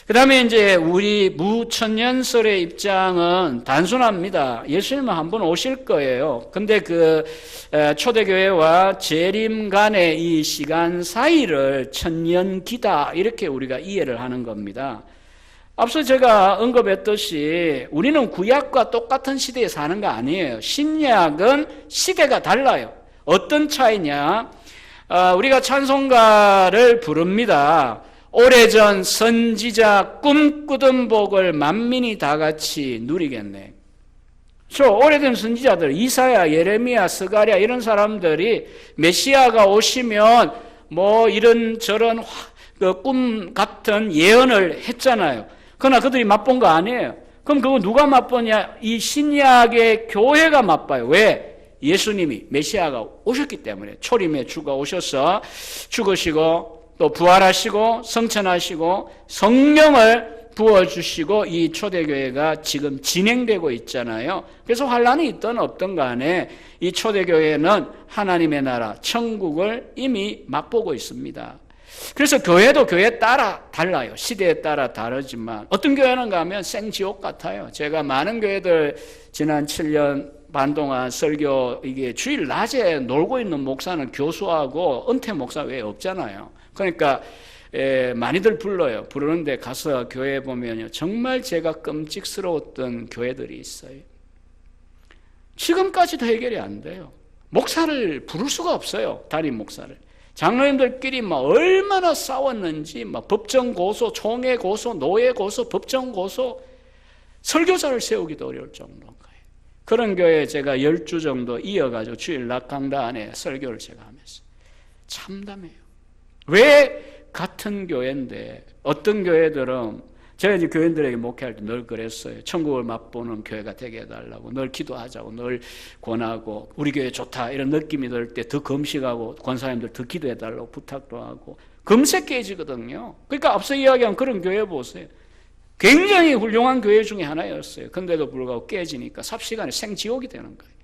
그 다음에 이제 우리 무천년설의 입장은 단순합니다. 예수님은 한 번 오실 거예요. 근데 그 초대교회와 재림 간의 이 시간 사이를 천년기다 이렇게 우리가 이해를 하는 겁니다. 앞서 제가 언급했듯이 우리는 구약과 똑같은 시대에 사는 거 아니에요. 신약은 시대가 달라요. 어떤 차이냐? 우리가 찬송가를 부릅니다. 오래전 선지자 꿈꾸던 복을 만민이 다 같이 누리겠네. 오래된 선지자들 이사야, 예레미야, 스가랴 이런 사람들이 메시아가 오시면 뭐 이런 저런 꿈 같은 예언을 했잖아요. 그러나 그들이 맛본 거 아니에요. 그럼 그거 누가 맛보냐? 이 신약의 교회가 맛봐요. 왜? 예수님이 메시아가 오셨기 때문에. 초림의 주가 오셔서 죽으시고 또 부활하시고 성천하시고 성령을 부어주시고 이 초대교회가 지금 진행되고 있잖아요. 그래서 환란이 있든 없든 간에 이 초대교회는 하나님의 나라 천국을 이미 맛보고 있습니다. 그래서 교회도 교회에 따라 달라요. 시대에 따라 다르지만 어떤 교회는 가면 생지옥 같아요. 제가 많은 교회들 지난 7년 반 동안 설교 이게 주일 낮에 놀고 있는 목사는 교수하고 은퇴 목사 외에 없잖아요. 그러니까 많이들 불러요. 부르는데 가서 교회 보면요 정말 제가 끔찍스러웠던 교회들이 있어요. 지금까지도 해결이 안 돼요. 목사를 부를 수가 없어요. 담임 목사를. 장로님들끼리 얼마나 싸웠는지 법정 고소, 총회 고소, 노예 고소, 법정 고소, 설교자를 세우기도 어려울 정도인 거예요. 그런 교회에 제가 10주 정도 이어가지고 주일 낮 강단 안에 설교를 제가 하면서 참담해요. 왜 같은 교회인데 어떤 교회들은 제가 이제 교인들에게 목회할 때 늘 그랬어요. 천국을 맛보는 교회가 되게 해달라고 늘 기도하자고 늘 권하고 우리 교회 좋다 이런 느낌이 들 때 더 금식하고 권사님들 더 기도해달라고 부탁도 하고 금세 깨지거든요. 그러니까 앞서 이야기한 그런 교회 보세요. 굉장히 훌륭한 교회 중에 하나였어요. 근데도 불구하고 깨지니까 삽시간에 생지옥이 되는 거예요.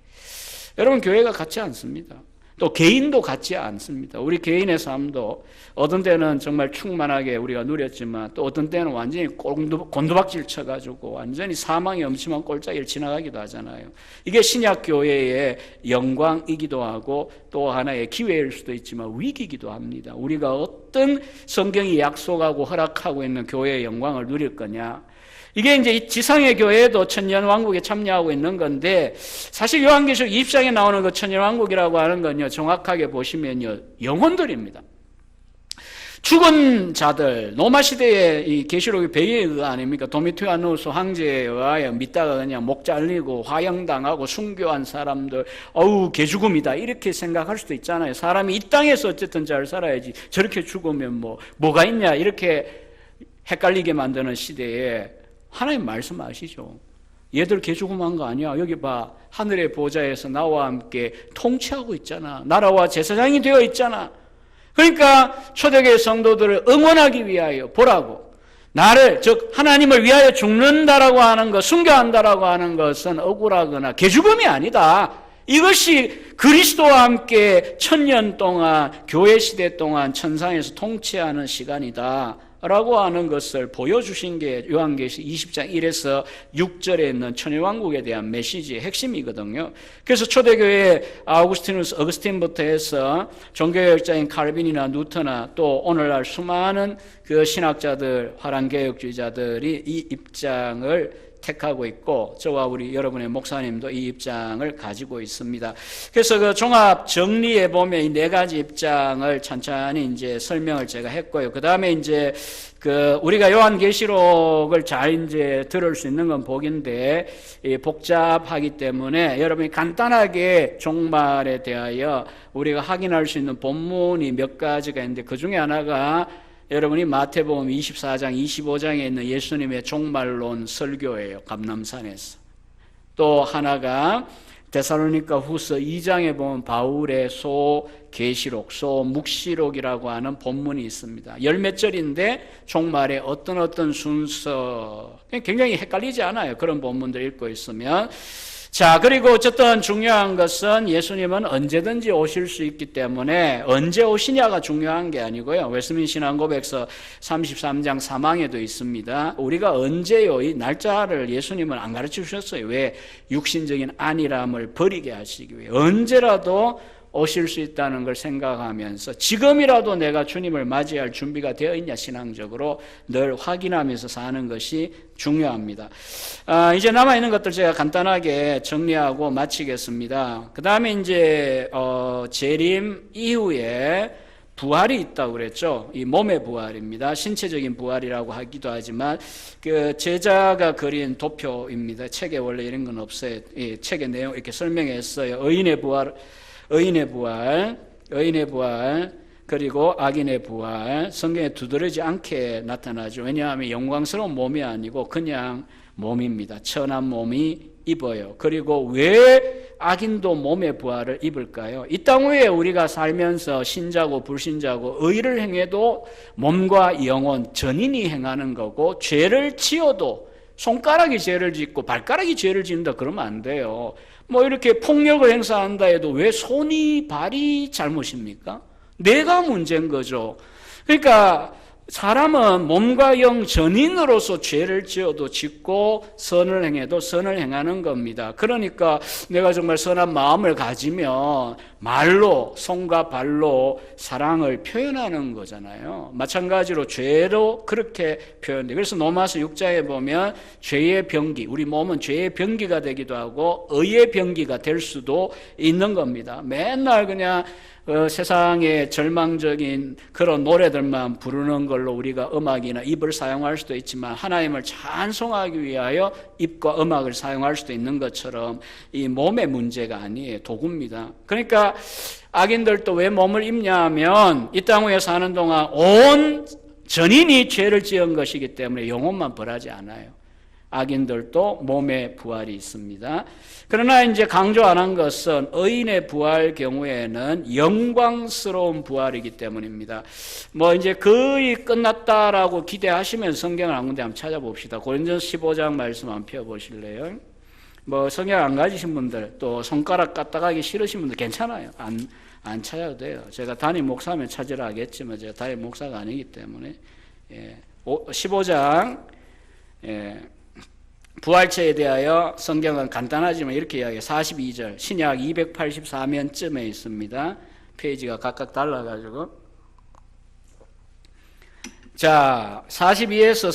여러분 교회가 같지 않습니다. 또 개인도 같지 않습니다. 우리 개인의 삶도 어떤 때는 정말 충만하게 우리가 누렸지만 또 어떤 때는 완전히 곤두박질 쳐가지고 완전히 사망의 엄침한 꼴짜기를 지나가기도 하잖아요. 이게 신약교회의 영광이기도 하고 또 하나의 기회일 수도 있지만 위기이기도 합니다. 우리가 어떤 성경이 약속하고 허락하고 있는 교회의 영광을 누릴 거냐. 이게 이제 지상의 교회도 천년왕국에 참여하고 있는 건데 사실 요한계시록 20장에 나오는 그 천년왕국이라고 하는 건요 정확하게 보시면요 영혼들입니다. 죽은 자들, 로마 시대의 이 계시록의 배경이 그거 아닙니까? 도미티아누스 황제에 의하여 믿다가 그냥 목 잘리고 화형당하고 순교한 사람들, 개죽음이다 이렇게 생각할 수도 있잖아요. 사람이 이 땅에서 어쨌든 잘 살아야지 저렇게 죽으면 뭐가 있냐 이렇게 헷갈리게 만드는 시대에 하나님 말씀하시죠. 얘들 개죽음한 거 아니야. 여기 봐. 하늘의 보좌에서 나와 함께 통치하고 있잖아. 나라와 제사장이 되어 있잖아. 그러니까 초대교회 성도들을 응원하기 위하여 보라고. 나를, 즉 하나님을 위하여 죽는다라고 하는 것, 순교한다라고 하는 것은 억울하거나 개죽음이 아니다. 이것이 그리스도와 함께 1000년 동안 교회 시대 동안 천상에서 통치하는 시간이다 라고 하는 것을 보여주신 게 요한계시 20장 1에서 6절에 있는 천일왕국에 대한 메시지의 핵심이거든요. 그래서 초대교회 어거스틴부터 해서 종교개혁자인 칼빈이나 누터나 또 오늘날 수많은 그 신학자들, 화랑개혁주의자들이 이 입장을 택하고 있고, 저와 우리 여러분의 목사님도 이 입장을 가지고 있습니다. 그래서 그 종합 정리해 보면 이 네 가지 입장을 천천히 이제 설명을 제가 했고요. 그 다음에 이제 그 우리가 요한계시록을 잘 이제 들을 수 있는 건 복인데 복잡하기 때문에 여러분이 간단하게 종말에 대하여 우리가 확인할 수 있는 본문이 몇 가지가 있는데, 그 중에 하나가 여러분이 마태복음 24장, 25장에 있는 예수님의 종말론 설교예요. 감람산에서. 또 하나가 데살로니가 후서 2장에 보면 바울의 소계시록, 소묵시록이라고 하는 본문이 있습니다. 열 몇 절인데 종말에 어떤 순서, 굉장히 헷갈리지 않아요. 그런 본문들 읽고 있으면. 자, 그리고 어쨌든 중요한 것은 예수님은 언제든지 오실 수 있기 때문에 언제 오시냐가 중요한 게 아니고요. 웨스민스터 신앙고백서 33장 3항에도 있습니다. 우리가 언제요? 이 날짜를 예수님은 안 가르쳐 주셨어요. 왜? 육신적인 안일함을 버리게 하시기 위해. 언제라도 오실 수 있다는 걸 생각하면서 지금이라도 내가 주님을 맞이할 준비가 되어 있냐, 신앙적으로 늘 확인하면서 사는 것이 중요합니다. 이제 남아있는 것들 제가 간단하게 정리하고 마치겠습니다. 그 다음에 이제 재림 이후에 부활이 있다고 그랬죠. 이 몸의 부활입니다. 신체적인 부활이라고 하기도 하지만 그 제자가 그린 도표입니다. 책에 원래 이런 건 없어요. 이 책의 내용 이렇게 설명했어요. 의인의 부활, 그리고 악인의 부활, 성경에 두드러지지 않게 나타나죠. 왜냐하면 영광스러운 몸이 아니고 그냥 몸입니다. 천한 몸이 입어요. 그리고 왜 악인도 몸의 부활을 입을까요? 이 땅 위에 우리가 살면서 신자고 불신자고 의를 행해도 몸과 영혼, 전인이 행하는 거고, 죄를 지어도 손가락이 죄를 짓고 발가락이 죄를 짓는다 그러면 안 돼요. 뭐 이렇게 폭력을 행사한다 해도 왜 손이 발이 잘못입니까? 내가 문제인 거죠. 그러니까 사람은 몸과 영 전인으로서 죄를 지어도 짓고 선을 행해도 선을 행하는 겁니다. 그러니까 내가 정말 선한 마음을 가지면 말로, 손과 발로 사랑을 표현하는 거잖아요. 마찬가지로 죄로 그렇게 표현돼요. 그래서 로마서 6장에 보면 죄의 병기, 우리 몸은 죄의 병기가 되기도 하고 의의 병기가 될 수도 있는 겁니다. 맨날 그냥 세상의 절망적인 그런 노래들만 부르는 걸로 우리가 음악이나 입을 사용할 수도 있지만, 하나님을 찬송하기 위하여 입과 음악을 사용할 수도 있는 것처럼 이 몸의 문제가 아니에요. 도구입니다. 그러니까 악인들도 왜 몸을 입냐 하면 이 땅 위에 사는 동안 온 전인이 죄를 지은 것이기 때문에 영혼만 벌하지 않아요. 악인들도 몸의 부활이 있습니다. 그러나 이제 강조 안 한 것은 의인의 부활 경우에는 영광스러운 부활이기 때문입니다. 뭐 이제 거의 끝났다라고 기대하시면 성경을 한 군데 한번 찾아봅시다. 고린도전서 15장 말씀 한번 펴보실래요? 뭐 성경 안 가지신 분들, 또 손가락 까딱하기 싫으신 분들 괜찮아요. 안 찾아도 돼요. 제가 담임 목사면 찾으라 하겠지만 제가 담임 목사가 아니기 때문에 15장 부활체에 대하여 성경은 간단하지만 이렇게 이야기해요. 42절 신약 284면쯤에 있습니다. 페이지가 각각 달라가지고 자, 42에서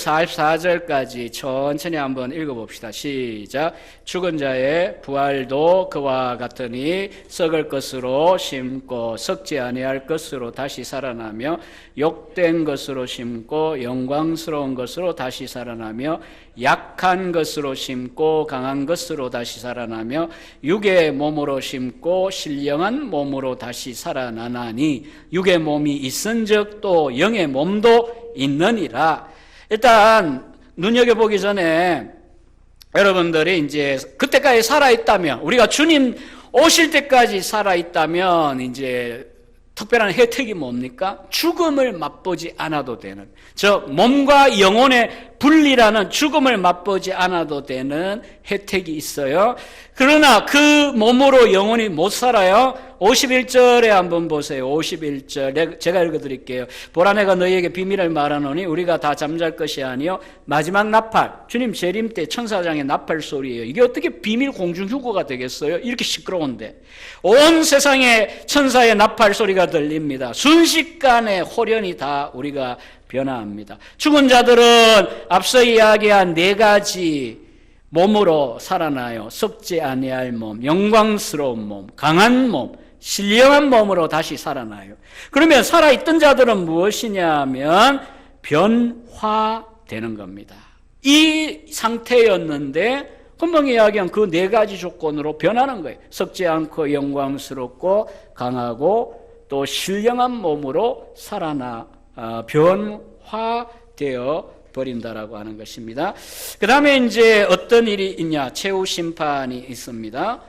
44절까지 천천히 한번 읽어봅시다. 시작. 죽은 자의 부활도 그와 같으니 썩을 것으로 심고 썩지 아니할 것으로 다시 살아나며 욕된 것으로 심고 영광스러운 것으로 다시 살아나며 약한 것으로 심고 강한 것으로 다시 살아나며 육의 몸으로 심고 신령한 몸으로 다시 살아나나니 육의 몸이 있은즉 또 영의 몸도 있느니라. 일단 눈여겨보기 전에 여러분들이 이제 그때까지 살아있다면, 우리가 주님 오실 때까지 살아있다면 이제 특별한 혜택이 뭡니까? 죽음을 맛보지 않아도 되는, 즉 몸과 영혼의 분리라는 죽음을 맛보지 않아도 되는 혜택이 있어요. 그러나 그 몸으로 영혼이 못 살아요. 51절에 한번 보세요. 51절 제가 읽어드릴게요. 보라 내가 너희에게 비밀을 말하노니 우리가 다 잠잘 것이 아니요 마지막 나팔, 주님 재림 때 천사장의 나팔 소리예요. 이게 어떻게 비밀 공중휴거가 되겠어요? 이렇게 시끄러운데 온 세상에 천사의 나팔 소리가 들립니다. 순식간에 홀연히 다 우리가 변화합니다. 죽은 자들은 앞서 이야기한 네 가지 몸으로 살아나요. 썩지 아니할 몸, 영광스러운 몸, 강한 몸, 신령한 몸으로 다시 살아나요. 그러면 살아있던 자들은 무엇이냐면 변화되는 겁니다. 이 상태였는데 금방 이야기한 그 네 가지 조건으로 변하는 거예요. 썩지 않고 영광스럽고 강하고 또 신령한 몸으로 변화되어 버린다라고 하는 것입니다. 그 다음에 이제 어떤 일이 있냐? 최후 심판이 있습니다.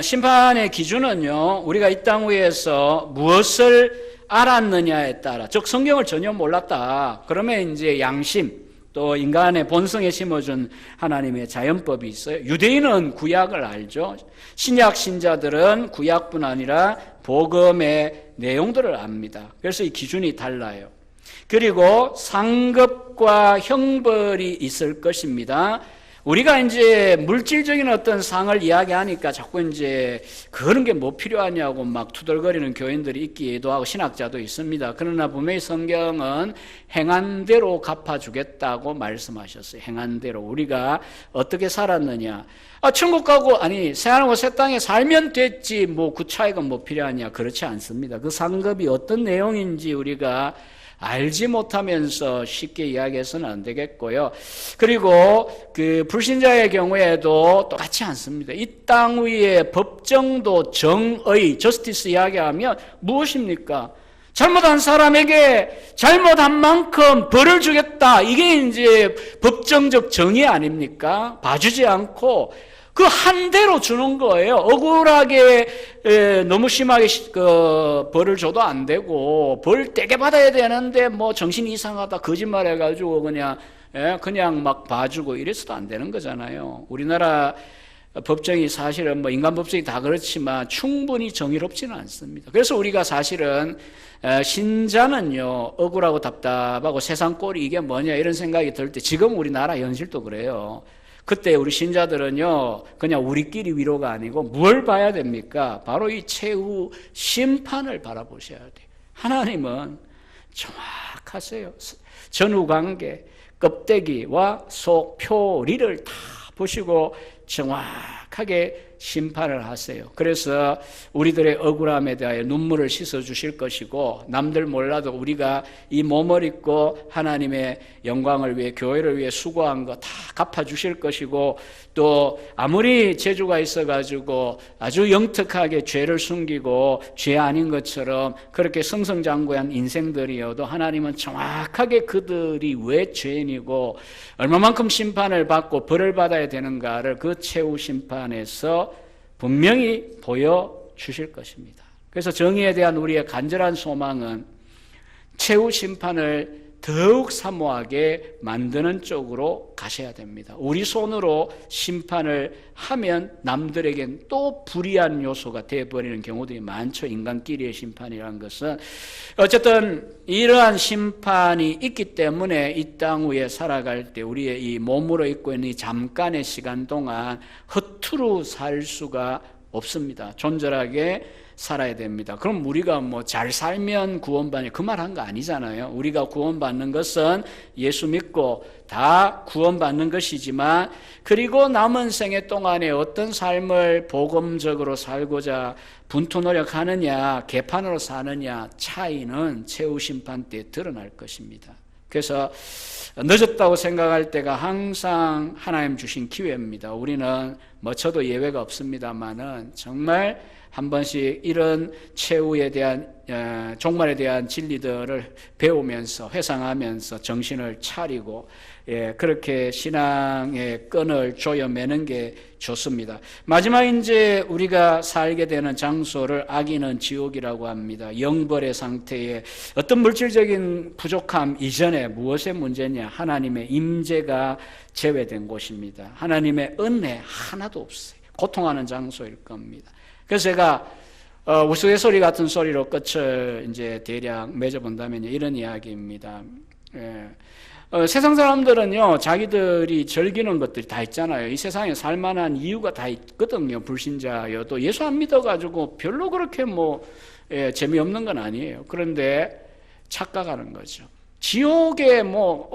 심판의 기준은요, 우리가 이 땅 위에서 무엇을 알았느냐에 따라, 즉 성경을 전혀 몰랐다. 그러면 이제 양심, 또 인간의 본성에 심어준 하나님의 자연법이 있어요. 유대인은 구약을 알죠. 신약 신자들은 구약뿐 아니라 복음의 내용들을 압니다. 그래서 이 기준이 달라요. 그리고 상급과 형벌이 있을 것입니다. 우리가 이제 물질적인 어떤 상을 이야기하니까 자꾸 이제 그런 게 뭐 필요하냐고 막 투덜거리는 교인들이 있기도 하고 신학자도 있습니다. 그러나 분명히 성경은 행한 대로 갚아주겠다고 말씀하셨어요. 행한 대로 우리가 어떻게 살았느냐. 천국 가고 새하늘과 새 땅에 살면 됐지 뭐 그 차이가 뭐 필요하냐. 그렇지 않습니다. 그 상급이 어떤 내용인지 우리가 알지 못하면서 쉽게 이야기해서는 안 되겠고요. 그리고 그 불신자의 경우에도 똑같지 않습니다. 이 땅 위에 법정도 정의, 저스티스 이야기하면 무엇입니까? 잘못한 사람에게 잘못한 만큼 벌을 주겠다. 이게 이제 법정적 정의 아닙니까? 봐주지 않고 그 한 대로 주는 거예요. 억울하게 너무 심하게 벌을 줘도 안 되고 벌 떼게 받아야 되는데 뭐 정신이 이상하다 거짓말해가지고 그냥 막 봐주고 이래서도 안 되는 거잖아요. 우리나라 법정이 사실은 뭐 인간 법정이 다 그렇지만 충분히 정의롭지는 않습니다. 그래서 우리가 사실은 신자는요 억울하고 답답하고 세상 꼴이 이게 뭐냐 이런 생각이 들 때 지금 우리나라 현실도 그래요. 그때 우리 신자들은요 그냥 우리끼리 위로가 아니고 뭘 봐야 됩니까? 바로 이 최후 심판을 바라보셔야 돼요. 하나님은 정확하세요. 전후관계, 껍데기와 속, 표리를 다 보시고 정확하게 심판을 하세요. 그래서 우리들의 억울함에 대하여 눈물을 씻어 주실 것이고 남들 몰라도 우리가 이 몸을 입고 하나님의 영광을 위해 교회를 위해 수고한 거 다 갚아 주실 것이고 또 아무리 재주가 있어가지고 아주 영특하게 죄를 숨기고 죄 아닌 것처럼 그렇게 승승장구한 인생들이어도 하나님은 정확하게 그들이 왜 죄인이고 얼마만큼 심판을 받고 벌을 받아야 되는가를 그 최후 심판에서 분명히 보여주실 것입니다. 그래서 정의에 대한 우리의 간절한 소망은 최후 심판을 더욱 사모하게 만드는 쪽으로 가셔야 됩니다. 우리 손으로 심판을 하면 남들에겐 또 불이한 요소가 되어버리는 경우들이 많죠. 인간끼리의 심판이라는 것은. 어쨌든 이러한 심판이 있기 때문에 이 땅 위에 살아갈 때 우리의 이 몸으로 있고 있는 이 잠깐의 시간 동안 허투루 살 수가 없습니다. 존절하게 살아야 됩니다. 그럼 우리가 뭐 잘 살면 구원받냐 그 말 한 거 아니잖아요. 우리가 구원받는 것은 예수 믿고 다 구원받는 것이지만 그리고 남은 생애 동안에 어떤 삶을 복음적으로 살고자 분투 노력하느냐 개판으로 사느냐 차이는 최후 심판 때 드러날 것입니다. 그래서 늦었다고 생각할 때가 항상 하나님 주신 기회입니다. 우리는 뭐 저도 예외가 없습니다만은 정말 한 번씩 이런 최후에 대한 종말에 대한 진리들을 배우면서 회상하면서 정신을 차리고 그렇게 신앙의 끈을 조여매는 게 좋습니다. 마지막 이제 우리가 살게 되는 장소를 악인은 지옥이라고 합니다. 영벌의 상태에 어떤 물질적인 부족함 이전에 무엇의 문제냐? 하나님의 임재가 제외된 곳입니다. 하나님의 은혜 하나도 없어요. 고통하는 장소일 겁니다. 그래서 제가 우스갯소리 같은 소리로 끝을 이제 대략 맺어본다면 이런 이야기입니다. 세상 사람들은요, 자기들이 즐기는 것들이 다 있잖아요. 이 세상에 살만한 이유가 다 있거든요. 불신자여도 예수 안 믿어가지고 별로 그렇게 재미없는 건 아니에요. 그런데 착각하는 거죠. 지옥에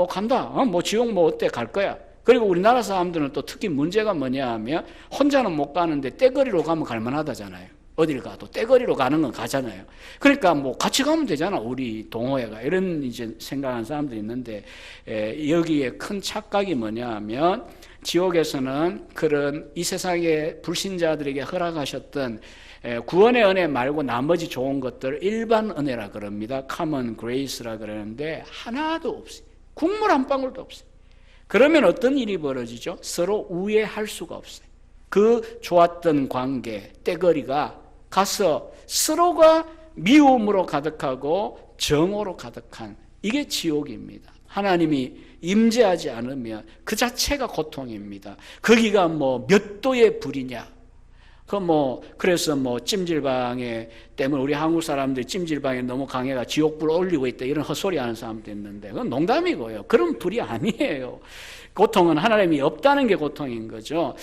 간다. 지옥 어때? 갈 거야. 그리고 우리나라 사람들은 또 특히 문제가 뭐냐 하면 혼자는 못 가는데 떼거리로 가면 갈만하다잖아요. 어딜 가도 떼거리로 가는 건 가잖아요. 그러니까 같이 가면 되잖아. 우리 동호회가. 이런 이제 생각하는 사람들이 있는데, 여기에 큰 착각이 뭐냐 하면, 지옥에서는 그런 이 세상의 불신자들에게 허락하셨던 구원의 은혜 말고 나머지 좋은 것들 일반 은혜라 그럽니다. common grace라 그러는데 하나도 없어요. 국물 한 방울도 없어요. 그러면 어떤 일이 벌어지죠? 서로 우애할 수가 없어요. 그 좋았던 관계, 떼거리가 가서 서로가 미움으로 가득하고 정오로 가득한, 이게 지옥입니다. 하나님이 임재하지 않으면 그 자체가 고통입니다. 거기가 몇 도의 불이냐? 그래서 찜질방에 때문에 우리 한국 사람들이 찜질방에 너무 강해가 지옥불 올리고 있다 이런 헛소리 하는 사람도 있는데 그건 농담이고요. 그런 불이 아니에요. 고통은 하나님이 없다는 게 고통인 거죠.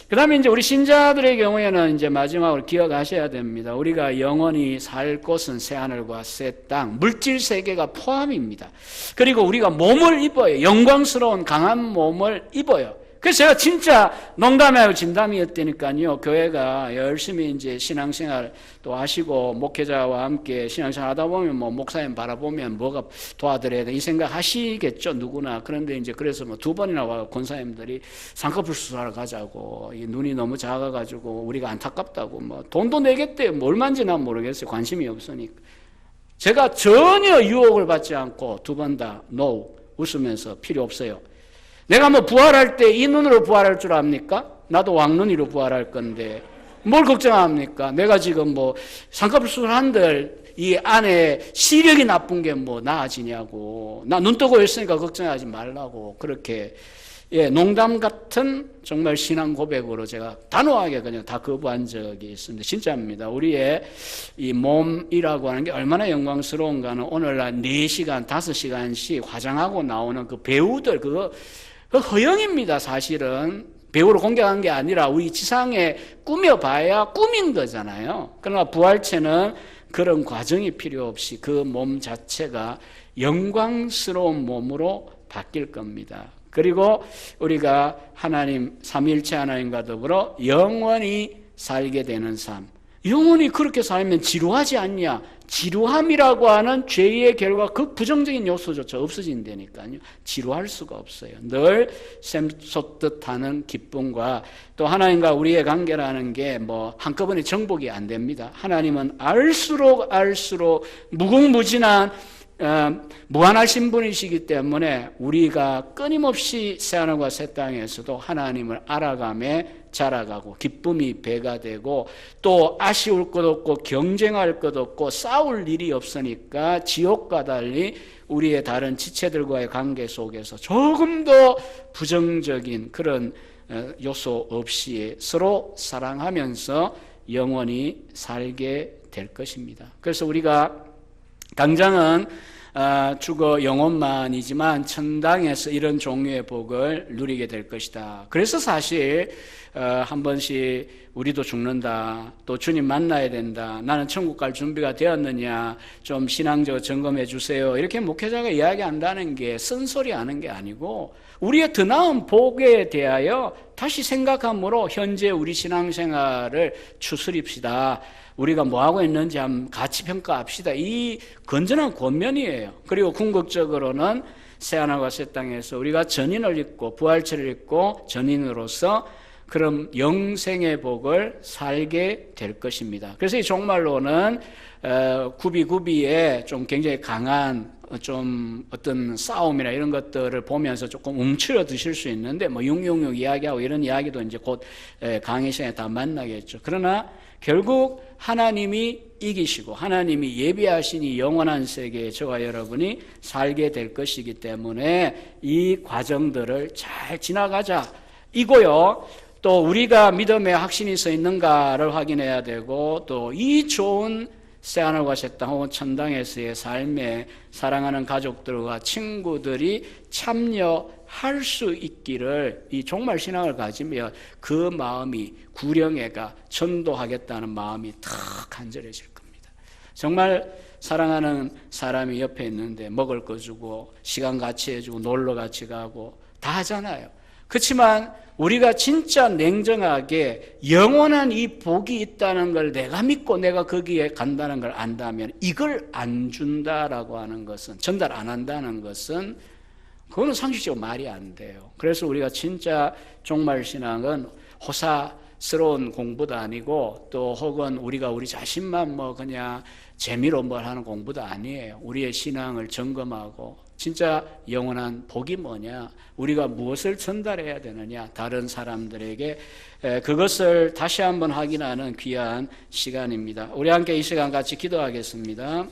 그 다음에 이제 우리 신자들의 경우에는 이제 마지막으로 기억하셔야 됩니다. 우리가 영원히 살 곳은 새하늘과 새 땅, 물질 세계가 포함입니다. 그리고 우리가 몸을 입어요. 영광스러운 강한 몸을 입어요. 그래서 제가 진짜 농담이고 진담이었다니까요. 교회가 열심히 이제 신앙생활 또 하시고 목회자와 함께 신앙생활 하다 보면 목사님 바라보면 뭐가 도와드려야 돼 이 생각 하시겠죠, 누구나. 그런데 이제 그래서 2번이나 와 권사님들이 쌍꺼풀 수술하러 가자고, 이 눈이 너무 작아가지고 우리가 안타깝다고 돈도 내겠대요. 얼마인지 난 모르겠어요. 관심이 없으니까. 제가 전혀 유혹을 받지 않고 2번 다 no 웃으면서 필요 없어요. 내가 부활할 때 이 눈으로 부활할 줄 압니까? 나도 왕눈이로 부활할 건데 뭘 걱정합니까? 내가 지금 쌍꺼풀 수술한들 이 안에 시력이 나쁜 게 나아지냐고. 나 눈 뜨고 있으니까 걱정하지 말라고. 그렇게 농담 같은 정말 신앙 고백으로 제가 단호하게 그냥 다 거부한 적이 있습니다. 진짜입니다. 우리의 이 몸이라고 하는 게 얼마나 영광스러운가는 오늘날 4시간, 5시간씩 화장하고 나오는 그 배우들, 그거 허영입니다. 사실은 배우로 공격한 게 아니라 우리 지상에 꾸며봐야 꾸민 거잖아요. 그러나 부활체는 그런 과정이 필요 없이 그 몸 자체가 영광스러운 몸으로 바뀔 겁니다. 그리고 우리가 하나님, 삼위일체 하나님과 더불어 영원히 살게 되는 삶. 영원히 그렇게 살면 지루하지 않냐? 지루함이라고 하는 죄의 결과 그 부정적인 요소조차 없어진다니까요. 지루할 수가 없어요. 늘 샘솟듯 하는 기쁨과 또 하나님과 우리의 관계라는 게 한꺼번에 정복이 안 됩니다. 하나님은 알수록 무궁무진한 무한하신 분이시기 때문에 우리가 끊임없이 새하늘과 새 땅에서도 하나님을 알아가며 자라가고 기쁨이 배가 되고 또 아쉬울 것 없고 경쟁할 것 없고 싸울 일이 없으니까 지옥과 달리 우리의 다른 지체들과의 관계 속에서 조금 더 부정적인 그런 요소 없이 서로 사랑하면서 영원히 살게 될 것입니다. 그래서 우리가 당장은 죽어 영혼만이지만 천당에서 이런 종류의 복을 누리게 될 것이다. 그래서 사실 한 번씩 우리도 죽는다, 또 주님 만나야 된다, 나는 천국 갈 준비가 되었느냐 좀 신앙적으로 점검해 주세요, 이렇게 목회자가 이야기한다는 게 쓴소리 하는 게 아니고 우리의 더 나은 복에 대하여 다시 생각함으로 현재 우리 신앙생활을 추스립시다. 우리가 뭐하고 있는지 한번 같이 평가합시다. 이 건전한 권면이에요. 그리고 궁극적으로는 새하늘과 새 땅에서 우리가 전인을 입고 부활체를 입고 전인으로서 그럼 영생의 복을 살게 될 것입니다. 그래서 이 종말론은 구비구비에 좀 굉장히 강한 좀 어떤 싸움이나 이런 것들을 보면서 조금 움츠러 드실 수 있는데 뭐 666 이야기하고 이런 이야기도 이제 곧 강의 시간에 다 만나겠죠. 그러나 결국 하나님이 이기시고 하나님이 예비하신 이 영원한 세계에 저와 여러분이 살게 될 것이기 때문에 이 과정들을 잘 지나가자 이고요. 또 우리가 믿음에 확신이 서 있는가를 확인해야 되고 또 이 좋은 새하늘과 새 땅 혹은 천당에서의 삶에 사랑하는 가족들과 친구들이 참여할 수 있기를 이 종말 신앙을 가지면 그 마음이 구령애가 전도하겠다는 마음이 탁 간절해질 겁니다. 정말 사랑하는 사람이 옆에 있는데 먹을 거 주고 시간 같이 해주고 놀러 같이 가고 다 하잖아요. 그렇지만 우리가 진짜 냉정하게 영원한 이 복이 있다는 걸 내가 믿고 내가 거기에 간다는 걸 안다면 이걸 안 준다라고 하는 것은, 전달 안 한다는 것은 그거는 상식적으로 말이 안 돼요. 그래서 우리가 진짜 종말신앙은 호사스러운 공부도 아니고 또 혹은 우리가 우리 자신만 뭐 그냥 재미로 뭘 하는 공부도 아니에요. 우리의 신앙을 점검하고 진짜 영원한 복이 뭐냐, 우리가 무엇을 전달해야 되느냐, 다른 사람들에게 그것을 다시 한번 확인하는 귀한 시간입니다. 우리 함께 이 시간 같이 기도하겠습니다.